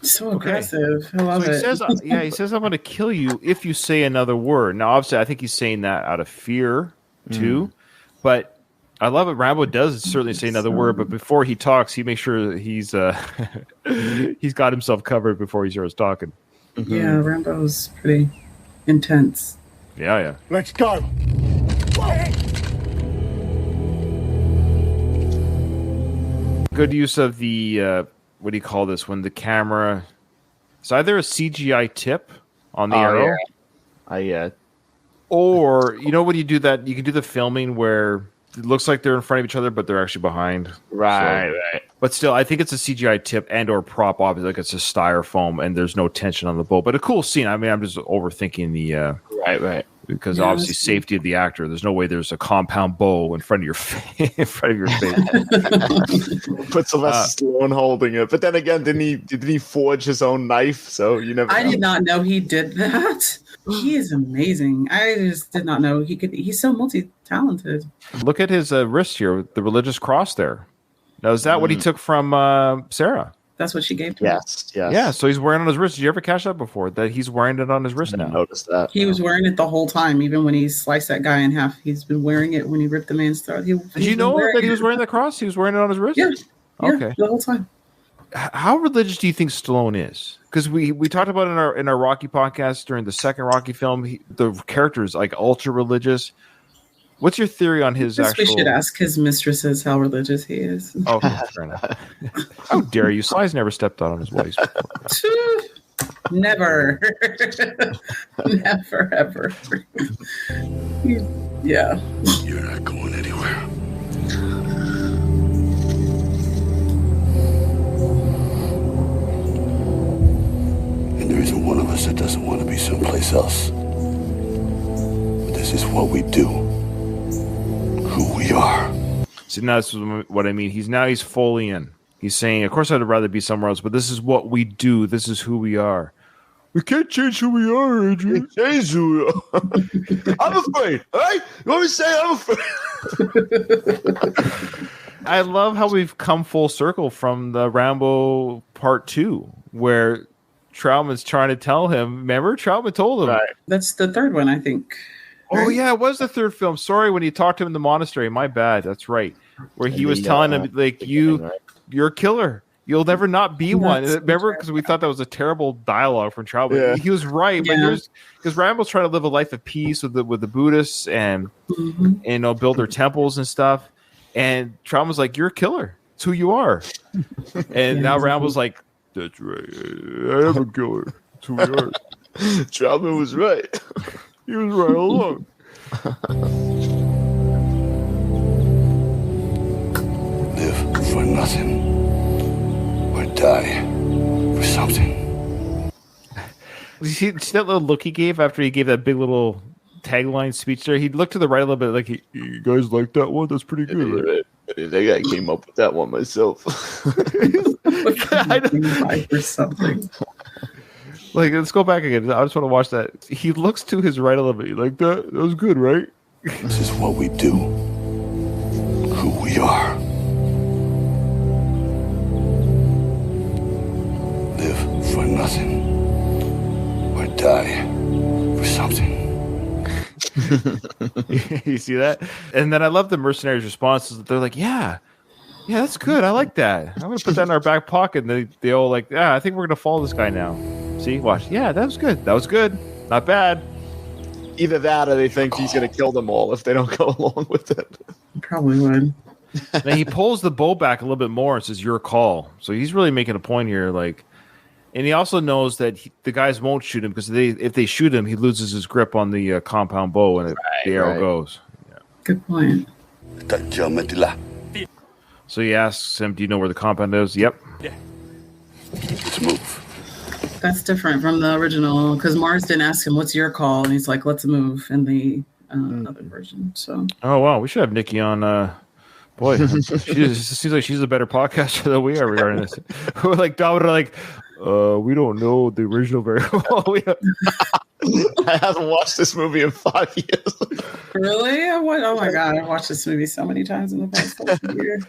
So aggressive. I love it. He says, I'm going to kill you if you say another word. Now, obviously, I think he's saying that out of fear, too. But I love it. Rambo does certainly say another word, but before he talks, he makes sure he's he's got himself covered before he starts talking. Yeah, Rambo's pretty intense. Yeah. Let's go. Good use of the what do you call this? When the camera, it's either a CGI tip on the arrow, or when you do that, you can do the filming where it looks like they're in front of each other, but they're actually behind. Right. But still, I think it's a CGI tip and or prop, obviously, like it's a styrofoam, and there's no tension on the boat. But a cool scene. I mean, I'm just overthinking the right. Because obviously, safety of the actor. There's no way there's a compound bow in front of your face. Put Sylvester Stallone holding it, but then again, didn't he forge his own knife? So you never. I did not know he did that. He is amazing. I just did not know he could. He's so multi-talented. Look at his wrist here, the religious cross there. Now, is that what he took from Sarah? That's what she gave to him. Yes. Yeah, so he's wearing it on his wrist. Did you ever catch that before? That he's wearing it on his wrist now? I noticed that. He was wearing it the whole time, even when he sliced that guy in half. He's been wearing it when he ripped the man's throat. Did you know that he was wearing the cross? He was wearing it on his wrist? Yeah. Okay. The whole time. How religious do you think Stallone is? Because we talked about it in our Rocky podcast during the second Rocky film. The character is like ultra religious. What's your theory on his actual? We should ask his mistresses how religious he is. Okay, fair enough. How dare you? Sly's never stepped out on his wife. Never. Never, ever. Yeah. You're not going anywhere. And there isn't one of us that doesn't want to be someplace else. But this is what we do. Who we are. See, now that's what I mean. He's fully in. He's saying, of course, I'd rather be somewhere else, but this is what we do. This is who we are. We can't change who we are, Adrian. Change who we are. I'm afraid. All right? You want me to say I'm afraid? I love how we've come full circle from the Rambo Part 2, where Troutman's trying to tell him. Remember, Troutman told him. Right. That's the third one, I think. Oh, yeah, it was the third film. Sorry, when he talked to him in the monastery. My bad. That's right. Where he was telling him, like, you're a killer. You'll never not be one. Remember? Because we thought that was a terrible dialogue from Troutman. Yeah. He was right. But because Rambo's trying to live a life of peace with the Buddhists and build their temples and stuff. And Troutman's like, you're a killer. It's who you are. And now Rambo's like, that's right. I am a killer. That's who we are. Troutman was right. He was right all along. Live for nothing or die for something. See that little look he gave after he gave that big little tagline speech there? He looked to the right a little bit like, you guys like that one? That's pretty good, right? I think I came up with that one myself. Or something. Like, let's go back again. I just want to watch that. He looks to his right a little bit. Like, that was good, right? This is what we do. Who we are. Live for nothing. Or die for something. You see that? And then I love the mercenaries' responses. They're like, yeah, that's good. I like that. I'm going to put that in our back pocket. And they all like, I think we're going to follow this guy now. See, watch. Yeah, that was good. That was good. Not bad. Either that or they think he's going to kill them all if they don't go along with it. Probably would. Then he pulls the bow back a little bit more and says, your call. So he's really making a point here. Like, and he also knows that the guys won't shoot him because if they shoot him, he loses his grip on the compound bow and the arrow goes. Yeah. Good point. So he asks him, do you know where the compound is? Yep. Yeah. Let's move. That's different from the original because Mars didn't ask him, what's your call? And he's like, let's move in the other version. So. Oh wow, we should have Nikki on. Boy, she seems like she's a better podcaster than we are regarding this. We're like Dominic, we don't know the original very well. I haven't watched this movie in 5 years. Really? Oh my god, I've watched this movie so many times in the past year.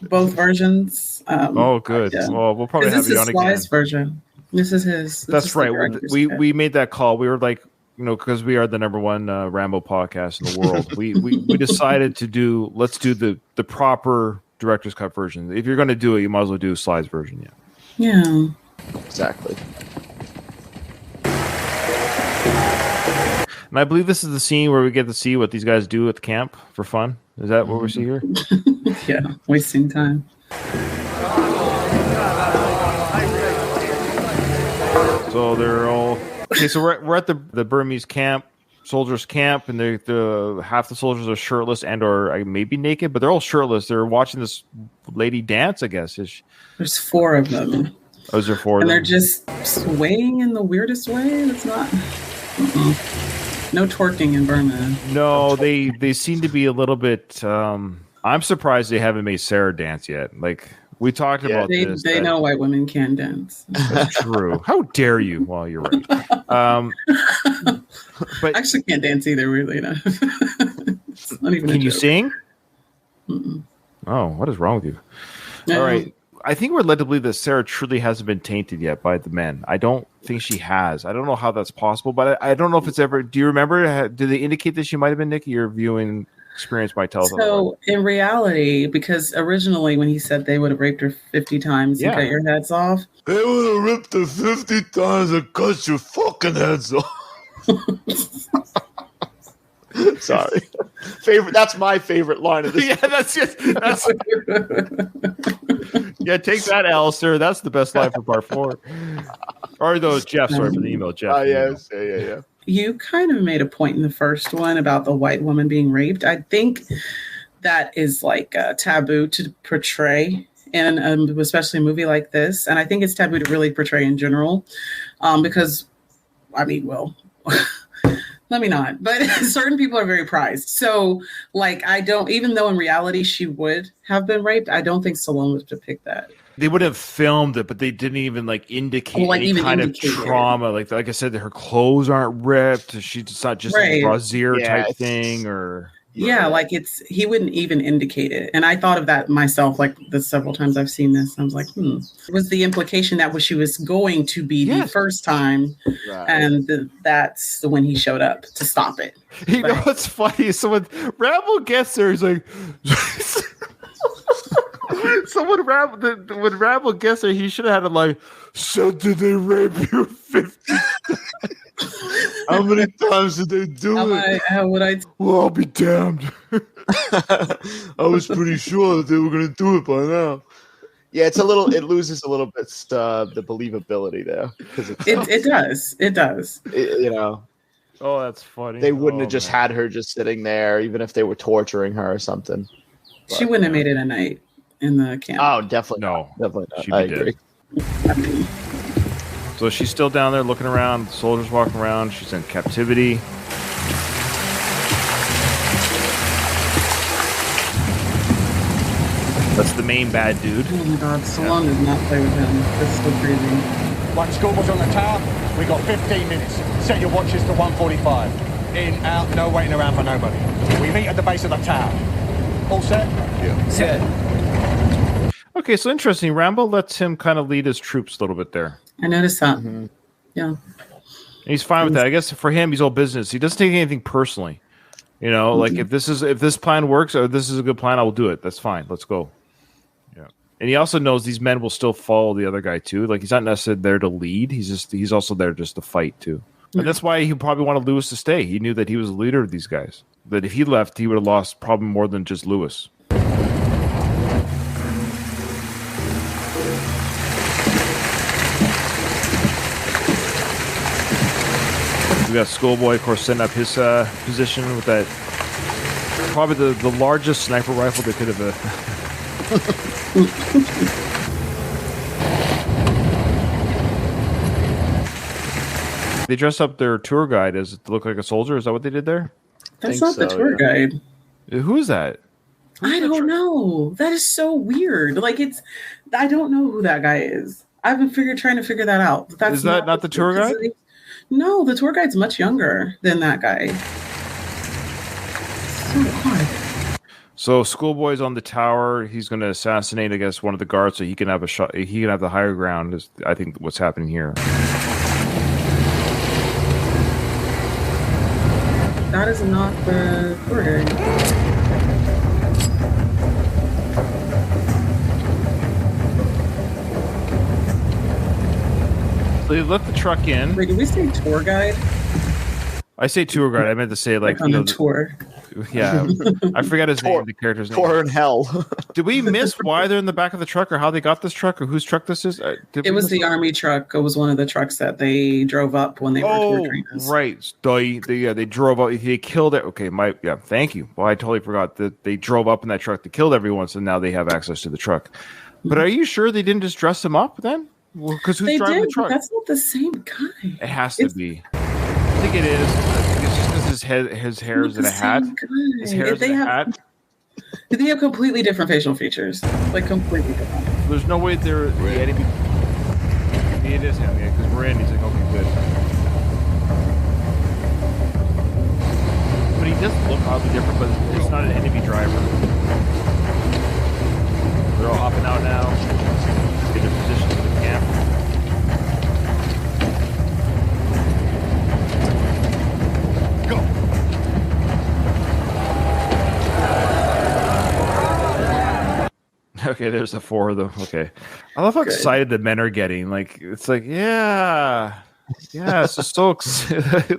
Both versions. Good. Yeah. Well, we'll probably have you on again. This is Sly's version. This is his. That's right. We made that call. We were like, because we are the number one Rambo podcast in the world. we decided to let's do the proper director's cut version. If you're going to do it, you might as well do Sly's version. Yeah. Yeah. Exactly. And I believe this is the scene where we get to see what these guys do at the camp for fun. Is that what we see here? Yeah, wasting time. So they're all okay. So we're at the Burmese camp, soldiers camp, and the half the soldiers are shirtless and or maybe naked, but they're all shirtless. They're watching this lady dance. I guess there's 4 of them. Oh, is there 4 of them? And they're just swaying in the weirdest way. That's not. No twerking in Burma. No, they seem to be a little bit. I'm surprised they haven't made Sarah dance yet. Like we talked about this. They know white women can dance. That's true. How dare you? Well, you're right. But I actually can't dance either. Weirdly enough, it's not even. Can you sing? Mm-mm. Oh, what is wrong with you? No. All right. I think we're led to believe that Sarah truly hasn't been tainted yet by the men. I don't think she has. I don't know how that's possible, but I don't know if it's ever. Do you remember? Did they indicate that she might have been Nikki? Your viewing experience might tell us. So in reality, because originally when he said they would have raped her 50 times and cut your heads off, they would have ripped her 50 times and cut your fucking heads off. Sorry. That's my favorite line of this. Yeah, that's yeah, take that, Alistair. That's the best line for part 4. Or those Jeff, sorry for the email, Jeff. Yes. Yeah. You kind of made a point in the first one about the white woman being raped. I think that is like a taboo to portray in especially a movie like this. And I think it's taboo to really portray in general because, let me not. But certain people are very prized. So, even though in reality she would have been raped, I don't think Stallone would depict that. They would have filmed it, but they didn't even indicate any kind of trauma. Like I said, her clothes aren't ripped. She's not just a brassiere type thing, or he wouldn't even indicate it. And I thought of that myself, the several times I've seen this. I was like, was the implication that she was going to be the first time, and that's when he showed up to stop it. You know what's funny? So when Rambo gets there, he's like. So when Rambo gets there, he should have had him so did they rape you 50? How many times did they do it? Well, I'll be damned. I was pretty sure that they were going to do it by now. Yeah, it loses a little bit the believability there. It does. Oh, that's funny. They wouldn't have just had her just sitting there, even if they were torturing her or something. She wouldn't have made it a night in the camp. Oh, definitely no. Definitely not. She'd I be agree. Dead. So she's still down there looking around. The soldiers walking around. She's in captivity. That's the main bad dude. Oh my God, Stallone does not play with him. That's so crazy. One schoolboy's on the tower. We got 15 minutes. Set your watches to 1:45. In, out, no waiting around for nobody. We meet at the base of the tower. All set? Yeah. Set. Okay, so interesting. Rambo lets him kind of lead his troops a little bit there. I noticed that. Mm-hmm. Yeah. And he's fine with that. I guess for him, he's all business. He doesn't take anything personally. If this plan works or this is a good plan, I will do it. That's fine. Let's go. Yeah. And he also knows these men will still follow the other guy too. He's not necessarily there to lead. He's also there just to fight too. And that's why he probably wanted Lewis to stay. He knew that he was the leader of these guys. That if he left, he would have lost probably more than just Lewis. We got Schoolboy, of course, setting up his position with that probably the largest sniper rifle they could have. They dressed up their tour guide as to look like a soldier. Is that what they did there? That's not the tour guide. Who is that? I don't know. That is so weird. Like I don't know who that guy is. I've been trying to figure that out. Is that not the tour guide? No, the tour guide's much younger than that guy. So odd. So Schoolboy's on the tower. He's going to assassinate, I guess, one of the guards so he can have a shot. He can have the higher ground. Is I think what's happening here. That is not the tour guide. So they let the truck in. Wait, did we say tour guide? I say tour guide. I meant to say like on the tour. Yeah, I forgot his name. The character's name. Tour in hell. Did we miss why they're in the back of the truck, or how they got this truck, or whose truck this is? It was the army truck. It was one of the trucks that they drove up when they were tour trainers. Right. They drove up. They killed it. Okay, thank you. Well, I totally forgot that they drove up in that truck to kill everyone, so now they have access to the truck. But are you sure they didn't just dress him up then? Well, because who's driving the truck? That's not the same guy. It has to be. I think it is. It's just because his hair is in a hat. His hair is in a hat. They have completely different facial features. Like, completely different. There's no way they're the enemy. It is him, yeah, because Randy's like, okay, good. But he does look oddly different, but it's not an enemy driver. They're all hopping out now. Get their positions in the camp. Okay, there's the four of them. Okay. I love how excited the men are getting. Like, it's like, yeah. Yeah, this is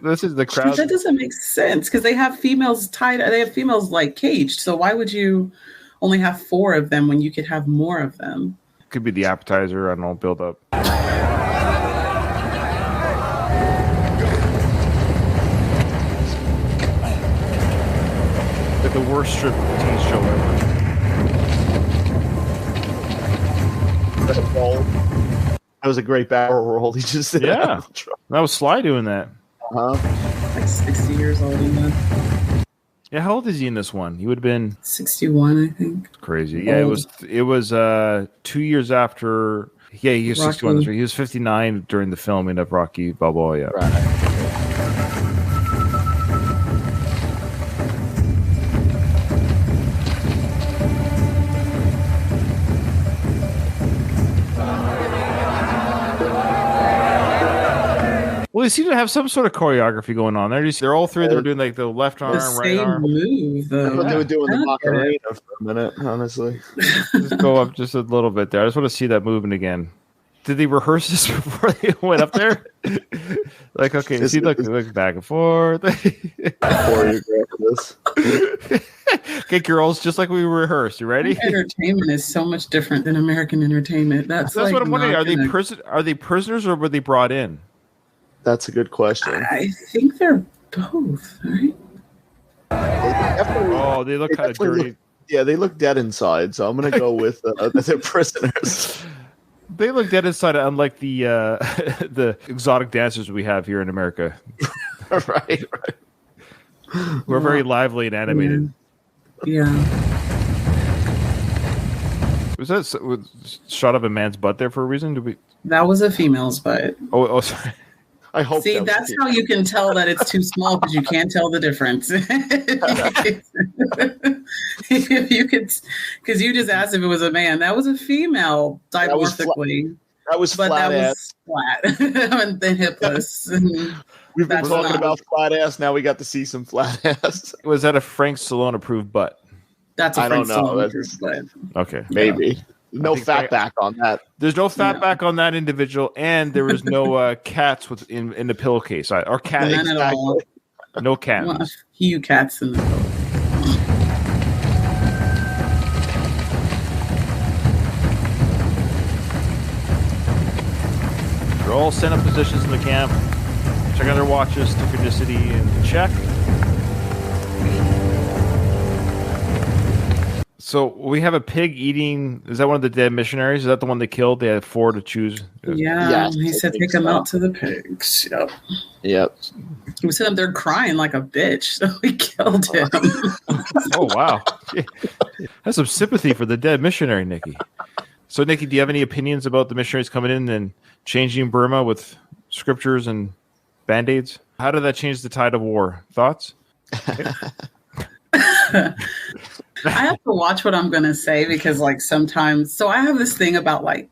this is the crowd. That doesn't make sense because they have females tied. They have females like caged. So why would you only have 4 of them when you could have more of them? Could be the appetizer. I don't know, build up. Like the worst striptease show ever. That was a great barrel roll. He just did. Yeah, that was Sly doing that. Like 60 years old in that. Yeah, how old is he in this one? He would have been 61, I think. Crazy. Yeah, it was 2 years after. Yeah, he was 61. That's right. He was 59 during the filming of Rocky Balboa. Yeah. Right. Well, they seem to have some sort of choreography going on there. They're all three. They're doing like the left arm, right arm. Move, I thought they were doing the Macarena for a minute, honestly. Just go up just a little bit there. I just want to see that moving again. Did they rehearse this before they went up there? Like, okay, see, look back and forth. Before you go for this. Okay, girls, just like we rehearsed. You ready? Entertainment is so much different than American entertainment. That's like what I'm wondering. Are they prisoners or were they brought in? That's a good question. I think they're both, right? They look kind of dirty. They look dead inside, so I'm going to go with the prisoners. They look dead inside, unlike the the exotic dancers we have here in America. Right. We're very lively and animated. Yeah. Was that shot up a man's butt there for a reason? That was a female's butt. Oh, sorry. I hope. See, that's how you can tell that it's too small because you can't tell the difference. If you could, because you just asked if it was a man. That was a female dimorphically. That was flat ass. Flat and then hipless. We've been talking about flat ass. Now we got to see some flat ass. Was that a Frank Stallone approved butt? That's a Frank Stallone approved butt. Okay, maybe. Yeah. No fat back on that. There's no fat back on that individual, and there was no cats in the pillowcase or cat. None at all. No cats. Well, a few cats in the pillow. They're all set up positions in the camp. Check out their watches, synchronicity, and check. So we have a pig eating. Is that one of the dead missionaries? Is that the one they killed? They had 4 to choose. Yeah, Yes, he said take him out to the pigs. Yep. He was sitting up there crying like a bitch, so we killed him. Oh wow, that's some sympathy for the dead missionary, Nikki. So Nikki, do you have any opinions about the missionaries coming in and changing Burma with scriptures and band-aids? How did that change the tide of war? Thoughts? I have to watch what I'm going to say because like sometimes, so I have this thing about like,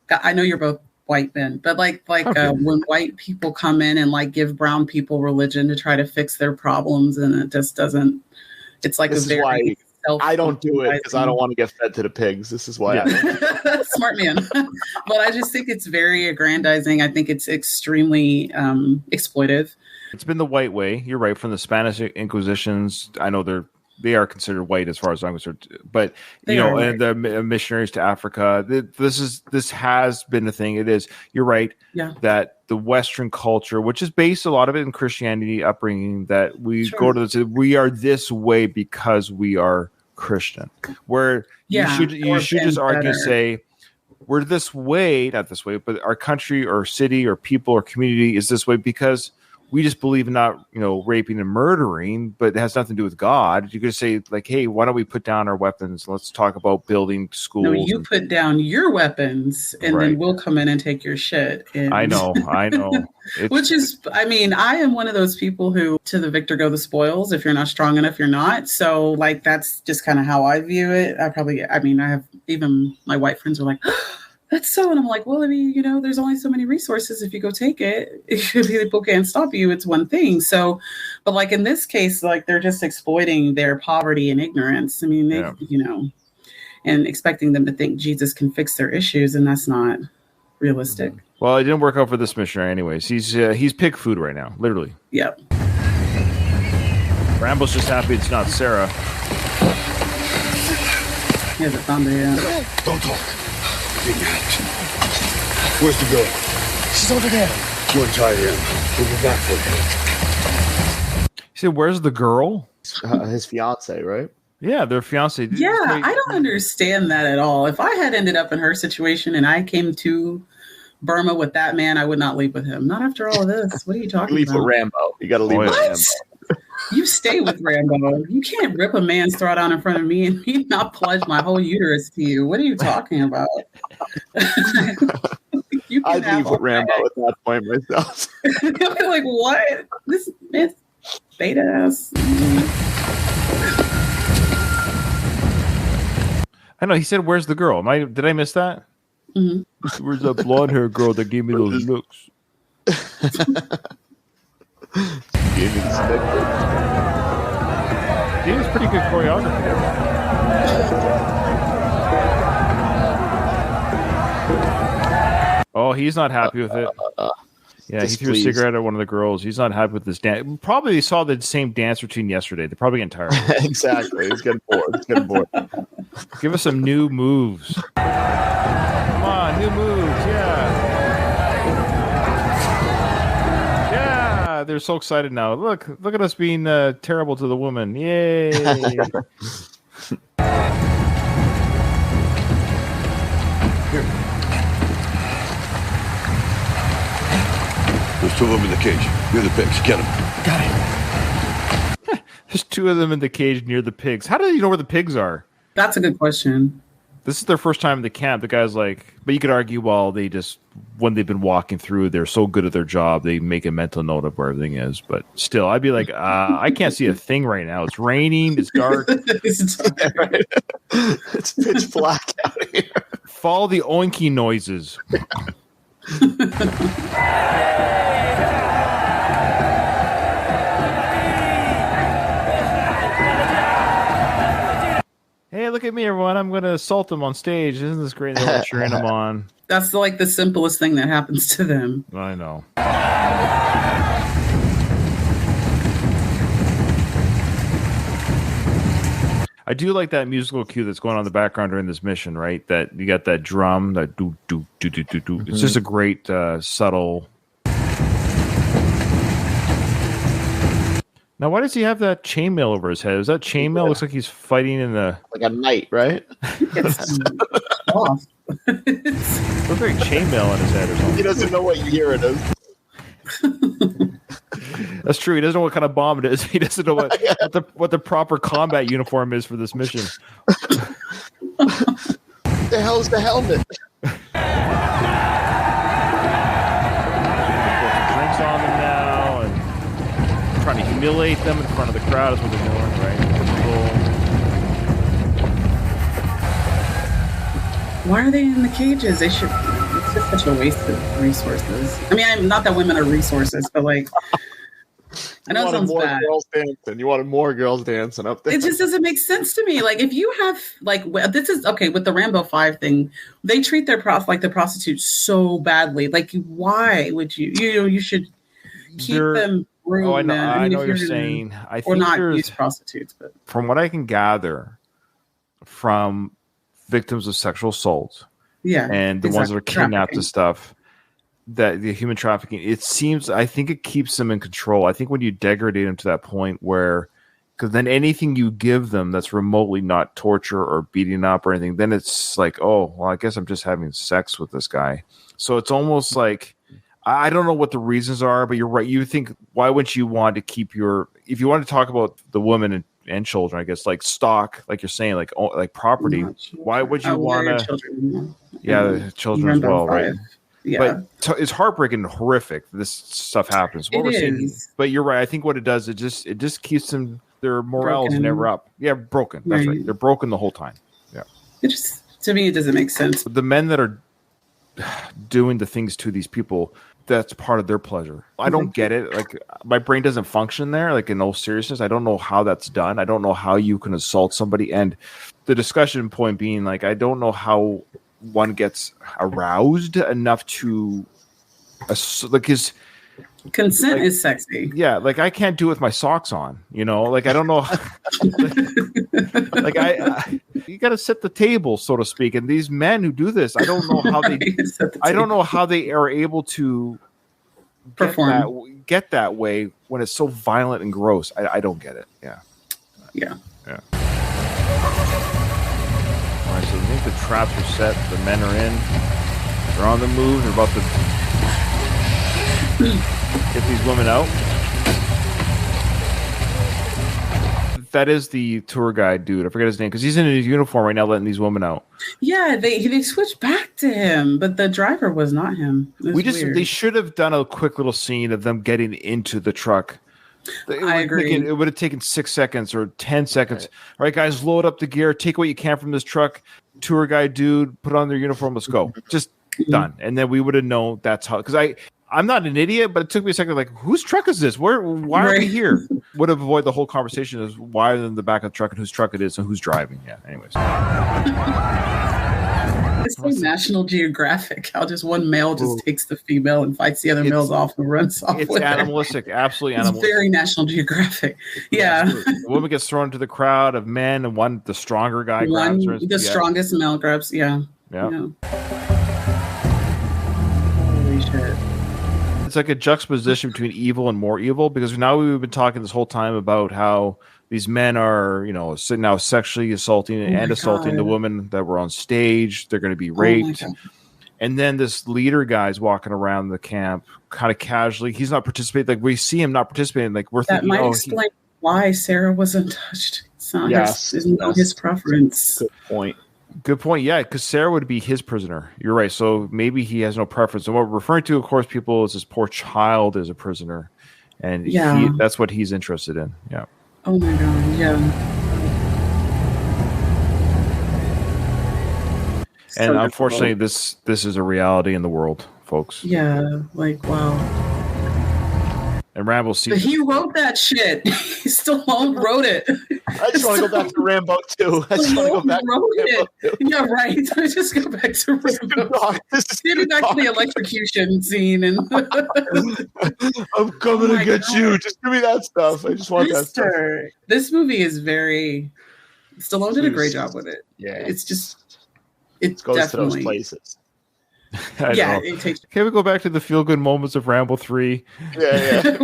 I know you're both white men, but when white people come in and like give brown people religion to try to fix their problems, and it just doesn't, it's like this a very I don't do it because I don't want to get fed to the pigs. This is why. Yeah. Smart man. But I just think it's very aggrandizing. I think it's extremely exploitive. It's been the white way. You're right. From the Spanish Inquisitions, I know they are considered white as far as I'm concerned. But and the missionaries to Africa. This has been the thing. It is. You're right. Yeah. That the Western culture, which is based a lot of it in Christianity upbringing, that we go to this. We are this way because we are Christian. Where you should just argue, say we're this way, not this way, but our country or city or people or community is this way because we just believe in not, raping and murdering, but it has nothing to do with God. You could say like, hey, why don't we put down our weapons? Let's talk about building schools. No, you put down your weapons and then we'll come in and take your shit. And I know. Which is, I am one of those people who to the victor go the spoils. If you're not strong enough, you're not. So like, that's just kind of how I view it. I have even my white friends are like, that's so. And I'm like, well, there's only so many resources. If you go take it, if people can't stop you, it's one thing. So, but like in this case, like they're just exploiting their poverty and ignorance. I mean, and expecting them to think Jesus can fix their issues. And that's not realistic. Well, it didn't work out for this missionary anyways. He's pig food right now, literally. Yep. Rambo's just happy it's not Sarah. He has a thunder, yeah. Don't talk. Where's the girl? She's over there. You're tied in. We'll be back for you. He said, where's the girl? His fiance, right? Yeah, their fiance. Yeah, I don't understand that at all. If I had ended up in her situation and I came to Burma with that man, I would not leave with him. Not after all of this. What are you talking leave about? With Rambo. You got to leave with Rambo. You stay with Rambo. You can't rip a man's throat out in front of me and me not pledge my whole uterus to you. What are you talking about? I'd leave with Rambo at that point myself. Like, what? This man's beta ass. I know. He said, where's the girl? Did I miss that? Mm-hmm. Where's that blonde hair girl that gave me those looks? He was pretty good choreography. Oh, he's not happy with it. Yeah, he threw a cigarette at one of the girls. He's not happy with this dance. Probably saw the same dance routine yesterday. They're probably getting tired. Exactly. He's getting bored. Give us some new moves. Come on, new moves. Yeah. They're so excited now. Look at us being terrible to the woman. Yay. There's 2 of them in the cage. Near the pigs. Get them. Got it. There's 2 of them in the cage near the pigs. How do you know where the pigs are? That's a good question. This is their first time in the camp. The guy's like, but you could argue, well, when they've been walking through, they're so good at their job, they make a mental note of where everything is. But still, I'd be like, I can't see a thing right now. It's raining. It's dark. It's pitch black out here. Follow the oinky noises. Hey, look at me, everyone. I'm going to assault them on stage. Isn't this great? They're cheering them on. That's like the simplest thing that happens to them. I know. I do like that musical cue that's going on in the background during this mission, right? That you got that drum, that do do do do do do. It's just a great Now, why does he have that chainmail over his head? Is that chainmail? Looks like he's fighting in the like a knight, right? It's off. Looks like chainmail on his head or something. He doesn't know what year it is. That's true. He doesn't know what kind of bomb it is. He doesn't know what the proper combat uniform is for this mission. The hell's the helmet? Drinks on them now and trying to humiliate them in front of the crowd is what they're doing, right? Why are they in the cages? They should. It's just such a waste of resources. I mean, I'm not that women are resources, but like, I know it sounds bad. Girls dancing. You wanted more girls dancing up there. It just doesn't make sense to me. Like, if you have like, this is okay with the Rambo 5 thing. They treat their the prostitutes so badly. Like, why would you? You should keep them. Oh, I know what you're saying. I think not use prostitutes, but from what I can gather from victims of sexual assault, and the ones that are kidnapped and stuff, that the human trafficking, it seems, I think it keeps them in control. I think when you degrade them to that point where, because then anything you give them that's remotely not torture or beating up or anything, then it's like, oh, well, I guess I'm just having sex with this guy. So it's almost like, I don't know what the reasons are, but you're right. You think, why wouldn't you want to keep if you want to talk about the women and children, I guess, like stock, like you're saying, like property, why would you want to? Children as well, right? Yeah, but it's heartbreaking and horrific. This stuff happens. What we're seeing, but you're right. I think what it does, it just keeps them, their morale's never up. Yeah, broken. That's right. They're broken the whole time. Yeah. It just, to me, it doesn't make sense. The men that are doing the things to these people, that's part of their pleasure. I don't get it. Like, my brain doesn't function there. Like, in all seriousness, I don't know how that's done. I don't know how you can assault somebody. And the discussion point being, like, I don't know how one gets aroused enough to, like, his consent is sexy. Yeah, like, I can't do it with my socks on. You know, like, I don't know. like you got to set the table, so to speak. And these men who do this, I don't know how they. I don't know how they are able to get that way when it's so violent and gross. I don't get it. Yeah. All right, so I think the traps are set. The men are in. They're on the move. They're about to get these women out. That is the tour guide dude. I forget his name because he's in his uniform right now, letting these women out. Yeah, they switched back to him, but the driver was not him. They should have done a quick little scene of them getting into the truck. I agree. It would have taken 6 seconds or 10 seconds. All right, guys, load up the gear. Take what you can from this truck. Tour guide dude, put on their uniform. Let's go. Just done. And then we would have known that's how. Because I'm not an idiot, but it took me a second. Like, whose truck is this? Why are we here? Would have avoided the whole conversation as why in the back of the truck and whose truck it is and who's driving. Yeah. Anyways, it's like National Geographic. How just one male just takes the female and fights the other males off and runs off. It's animalistic, absolutely animalistic. It's very National Geographic. Yeah. The woman gets thrown into the crowd of men, and the stronger guy grabs her. The strongest male grabs. Yeah. Yeah. Holy shit. It's like a juxtaposition between evil and more evil, because now we've been talking this whole time about how these men are, now sexually assaulting and assaulting the women that were on stage. They're going to be raped. And then this leader guy's walking around the camp kind of casually. He's not participating. Like, we see him not participating. Like, we're thinking, that might explain why Sarah wasn't touched. It's not his preference. Good point. Yeah, because Sarah would be his prisoner. You're right. So maybe he has no preference. And what we're referring to, of course, people, is this poor child as a prisoner. And that's what he's interested in. Yeah. Oh, my God. Yeah. And unfortunately, this is a reality in the world, folks. Yeah. Like, wow. And Rambo sees. But he wrote that shit. Stallone wrote it. I just want to go back to Rambo 2. I just want to go back to Rambo 2. Yeah, right. I just go back to Rambo. Maybe back to the electrocution scene. And I'm coming to get you. Just give me that stuff. I just want that stuff. This movie is very. Stallone did a great job with it. Yeah, it's just. It goes to those places. Can we go back to the feel-good moments of Rambo 3? Yeah.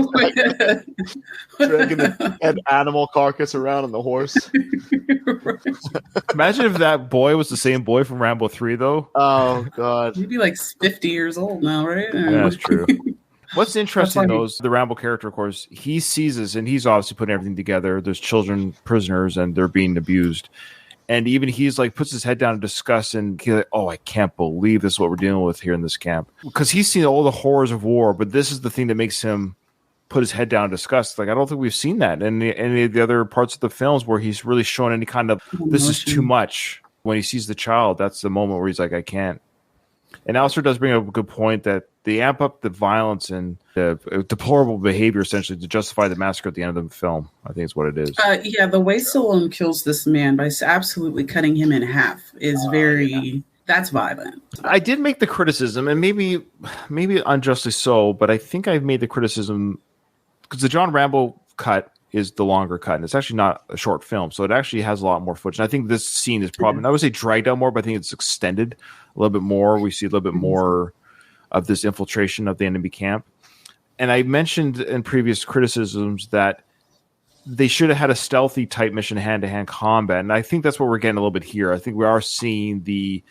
dragging an animal carcass around on the horse. Imagine if that boy was the same boy from Rambo 3, though. Oh God, he'd be like 50 years old now, right? Yeah, that's true. What's interesting, though, is the Rambo character, of course, he sees this, and he's obviously putting everything together. There's children, prisoners, and they're being abused. And even he's like, puts his head down in disgust, and he's like, oh, I can't believe this is what we're dealing with here in this camp. Because he's seen all the horrors of war, but this is the thing that makes him put his head down in disgust. Like, I don't think we've seen that in any of the other parts of the films where he's really showing any kind of, this is too much. When he sees the child, that's the moment where he's like, I can't. And Alistair does bring up a good point that they amp up the violence and the deplorable behavior, essentially, to justify the massacre at the end of the film. I think is what it is. Yeah, the way Stallone kills this man by absolutely cutting him in half is that's violent. I did make the criticism, and maybe unjustly so, but I think I've made the criticism because the John Rambo cut is the longer cut, and it's actually not a short film, so it actually has a lot more footage. And I think this scene is probably, I would say dragged out more, but I think it's extended a little bit more. We see a little bit more of this infiltration of the enemy camp. And I mentioned in previous criticisms that they should have had a stealthy type mission, hand-to-hand combat, and I think that's what we're getting a little bit here. I think we are seeing the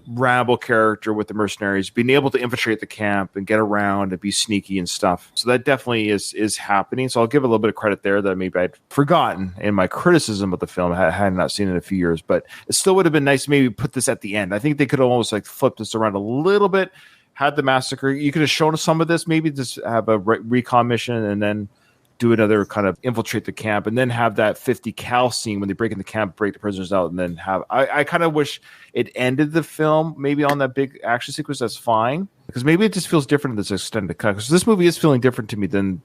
Rambo character with the mercenaries being able to infiltrate the camp and get around and be sneaky and stuff. So that definitely is happening. So I'll give a little bit of credit there that maybe I'd forgotten in my criticism of the film. I had not seen it in a few years, but it still would have been nice to maybe put this at the end. I think they could have almost like flipped this around a little bit, had the massacre. You could have shown us some of this, maybe just have a recon mission and then do another kind of infiltrate the camp, and then have that 50 cal scene when they break in the camp, break the prisoners out, and then have. I kind of wish it ended the film maybe on that big action sequence. That's fine, because maybe it just feels different in this extended cut. Because this movie is feeling different to me than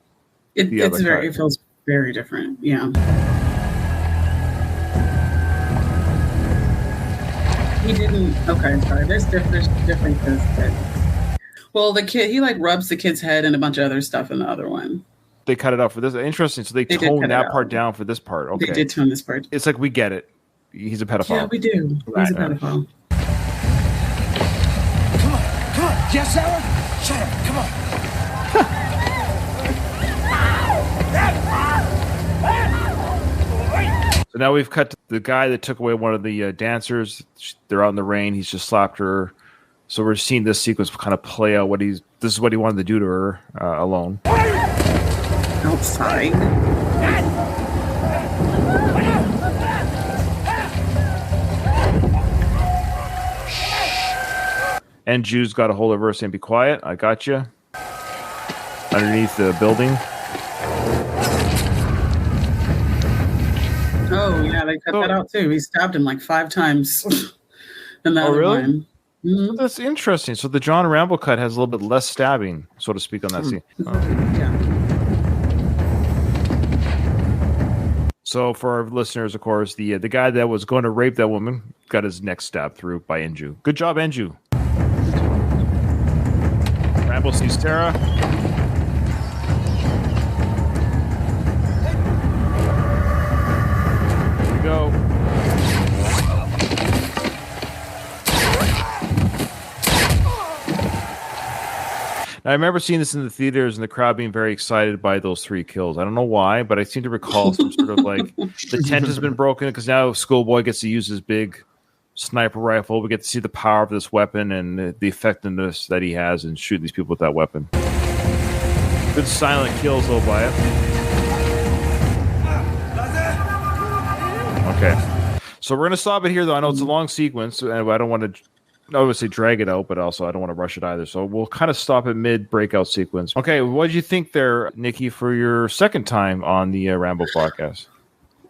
it feels very different. Yeah. He didn't. Okay, sorry. There's differences. Well, the kid, he like rubs the kid's head and a bunch of other stuff in the other one. They cut it out for this. Interesting. So they toned that part down for this part. Okay. They did tone this part. It's like, we get it. He's a pedophile. Yeah, we do. He's a pedophile. Come on. Yes, Sarah? Shut up. Come on. So now we've cut to the guy that took away one of the dancers. They're out in the rain. He's just slapped her. So we're seeing this sequence kind of play out. This is what he wanted to do to her alone. Outside. And Jew's got a hold of her saying, be quiet, I got you. Underneath the building. Oh, yeah, they cut that out too. He stabbed him like 5 times. In the other really? one. Mm-hmm. Well, that's interesting. So the John Rambo cut has a little bit less stabbing, so to speak, on that scene. Yeah. So for our listeners, of course, the guy that was going to rape that woman got his neck stabbed through by Enju. Good job, Enju. Rambo sees Tara. Here we go. I remember seeing this in the theaters and the crowd being very excited by those 3 kills. I don't know why, but I seem to recall some sort of like the tent has been broken because now Schoolboy gets to use his big sniper rifle. We get to see the power of this weapon and the effectiveness that he has in shooting these people with that weapon. Good silent kills though by it. Okay. So we're going to stop it here though. I know it's a long sequence and I don't want to obviously drag it out, but also I don't want to rush it either. So we'll kind of stop at mid breakout sequence. Okay, what did you think there, Nikki, for your second time on the Rambo podcast?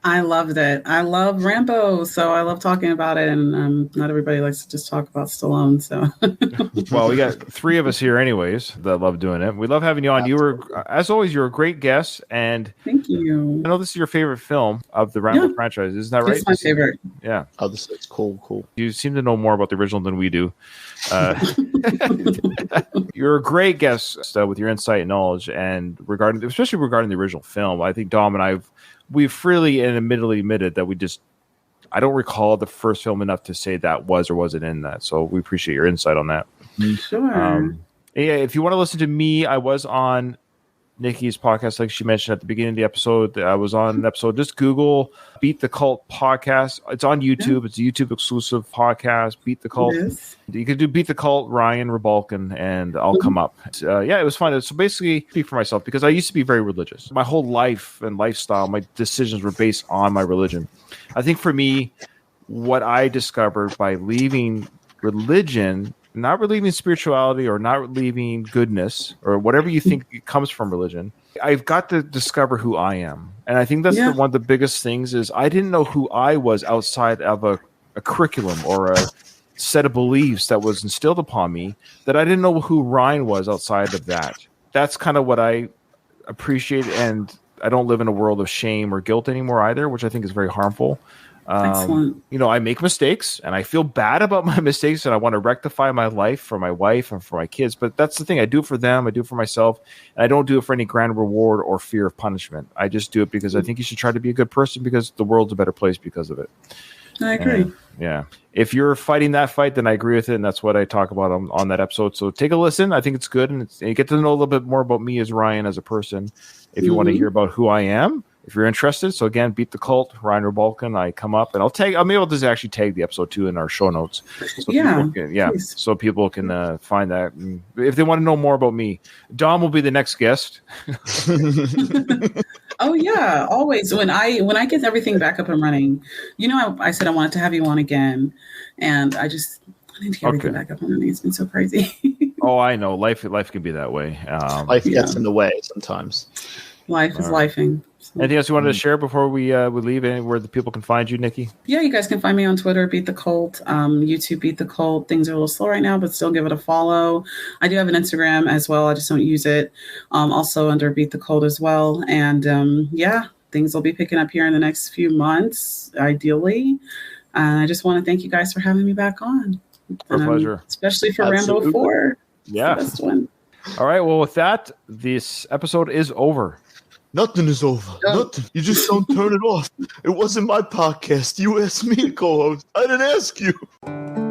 I loved it. I love Rambo, so I love talking about it. And not everybody likes to just talk about Stallone. So, well, we got 3 of us here, anyways, that love doing it. We love having you on. You were, as always, you're a great guest, and thank you. I know this is your favorite film of the Rambo franchise, isn't that right? It's my favorite. Yeah. Oh, this is cool. You seem to know more about the original than we do. You're a great guest with your insight and knowledge, and especially regarding the original film. I think Dom and we freely and admittedly admitted that I don't recall the first film enough to say that was or wasn't in that. So we appreciate your insight on that. Sure. Yeah, if you want to listen to me, I was on Nikki's podcast, like she mentioned at the beginning of the episode. I was on an episode. Just Google Beat the Cult podcast. It's on YouTube. Yeah. It's a YouTube exclusive podcast. Beat the Cult. You could do Beat the Cult, Ryan Rebalkin, and I'll come up. It was fun. So basically, speak for myself, because I used to be very religious. My whole life and lifestyle, my decisions were based on my religion. I think for me, what I discovered by leaving religion, not leaving spirituality or not leaving goodness or whatever you think comes from religion, I've got to discover who I am. And I think that's one of the biggest things is I didn't know who I was outside of a curriculum or a set of beliefs that was instilled upon me, that I didn't know who Ryan was outside of that. That's kind of what I appreciate. And I don't live in a world of shame or guilt anymore either, which I think is very harmful. Excellent. I make mistakes and I feel bad about my mistakes and I want to rectify my life for my wife and for my kids. But that's the thing. I do it for them. I do it for myself. And I don't do it for any grand reward or fear of punishment. I just do it because I think you should try to be a good person, because the world's a better place because of it. I agree. If you're fighting that fight, then I agree with it. And that's what I talk about on that episode. So take a listen. I think it's good. And you get to know a little bit more about me as Ryan, as a person, if you want to hear about who I am. If you're interested, so again, Beat the Cult, Ryan Rebalkin, I come up and I'll be able to actually tag the episode too in our show notes. So people can find that. And if they want to know more about me, Dom will be the next guest. Oh yeah, always. When I get everything back up and running, I said I wanted to have you on again, and I need to get everything back up and running. It's been so crazy. Oh, I know. Life can be that way. Life gets in the way sometimes. Life is lifing. So. Anything else you wanted to share before we leave? Where the people can find you, Nikki? Yeah, you guys can find me on Twitter, Beat the Cult, YouTube, Beat the Cult. Things are a little slow right now, but still give it a follow. I do have an Instagram as well. I just don't use it. Also under Beat the Cult as well. And things will be picking up here in the next few months, ideally. And I just want to thank you guys for having me back on. Pleasure. Especially for Rambo 4. Yeah. The best one. All right. Well, with that, this episode is over. Nothing is over. Nothing. You just don't turn it off. It wasn't my podcast. You asked me to co-host. I didn't ask you.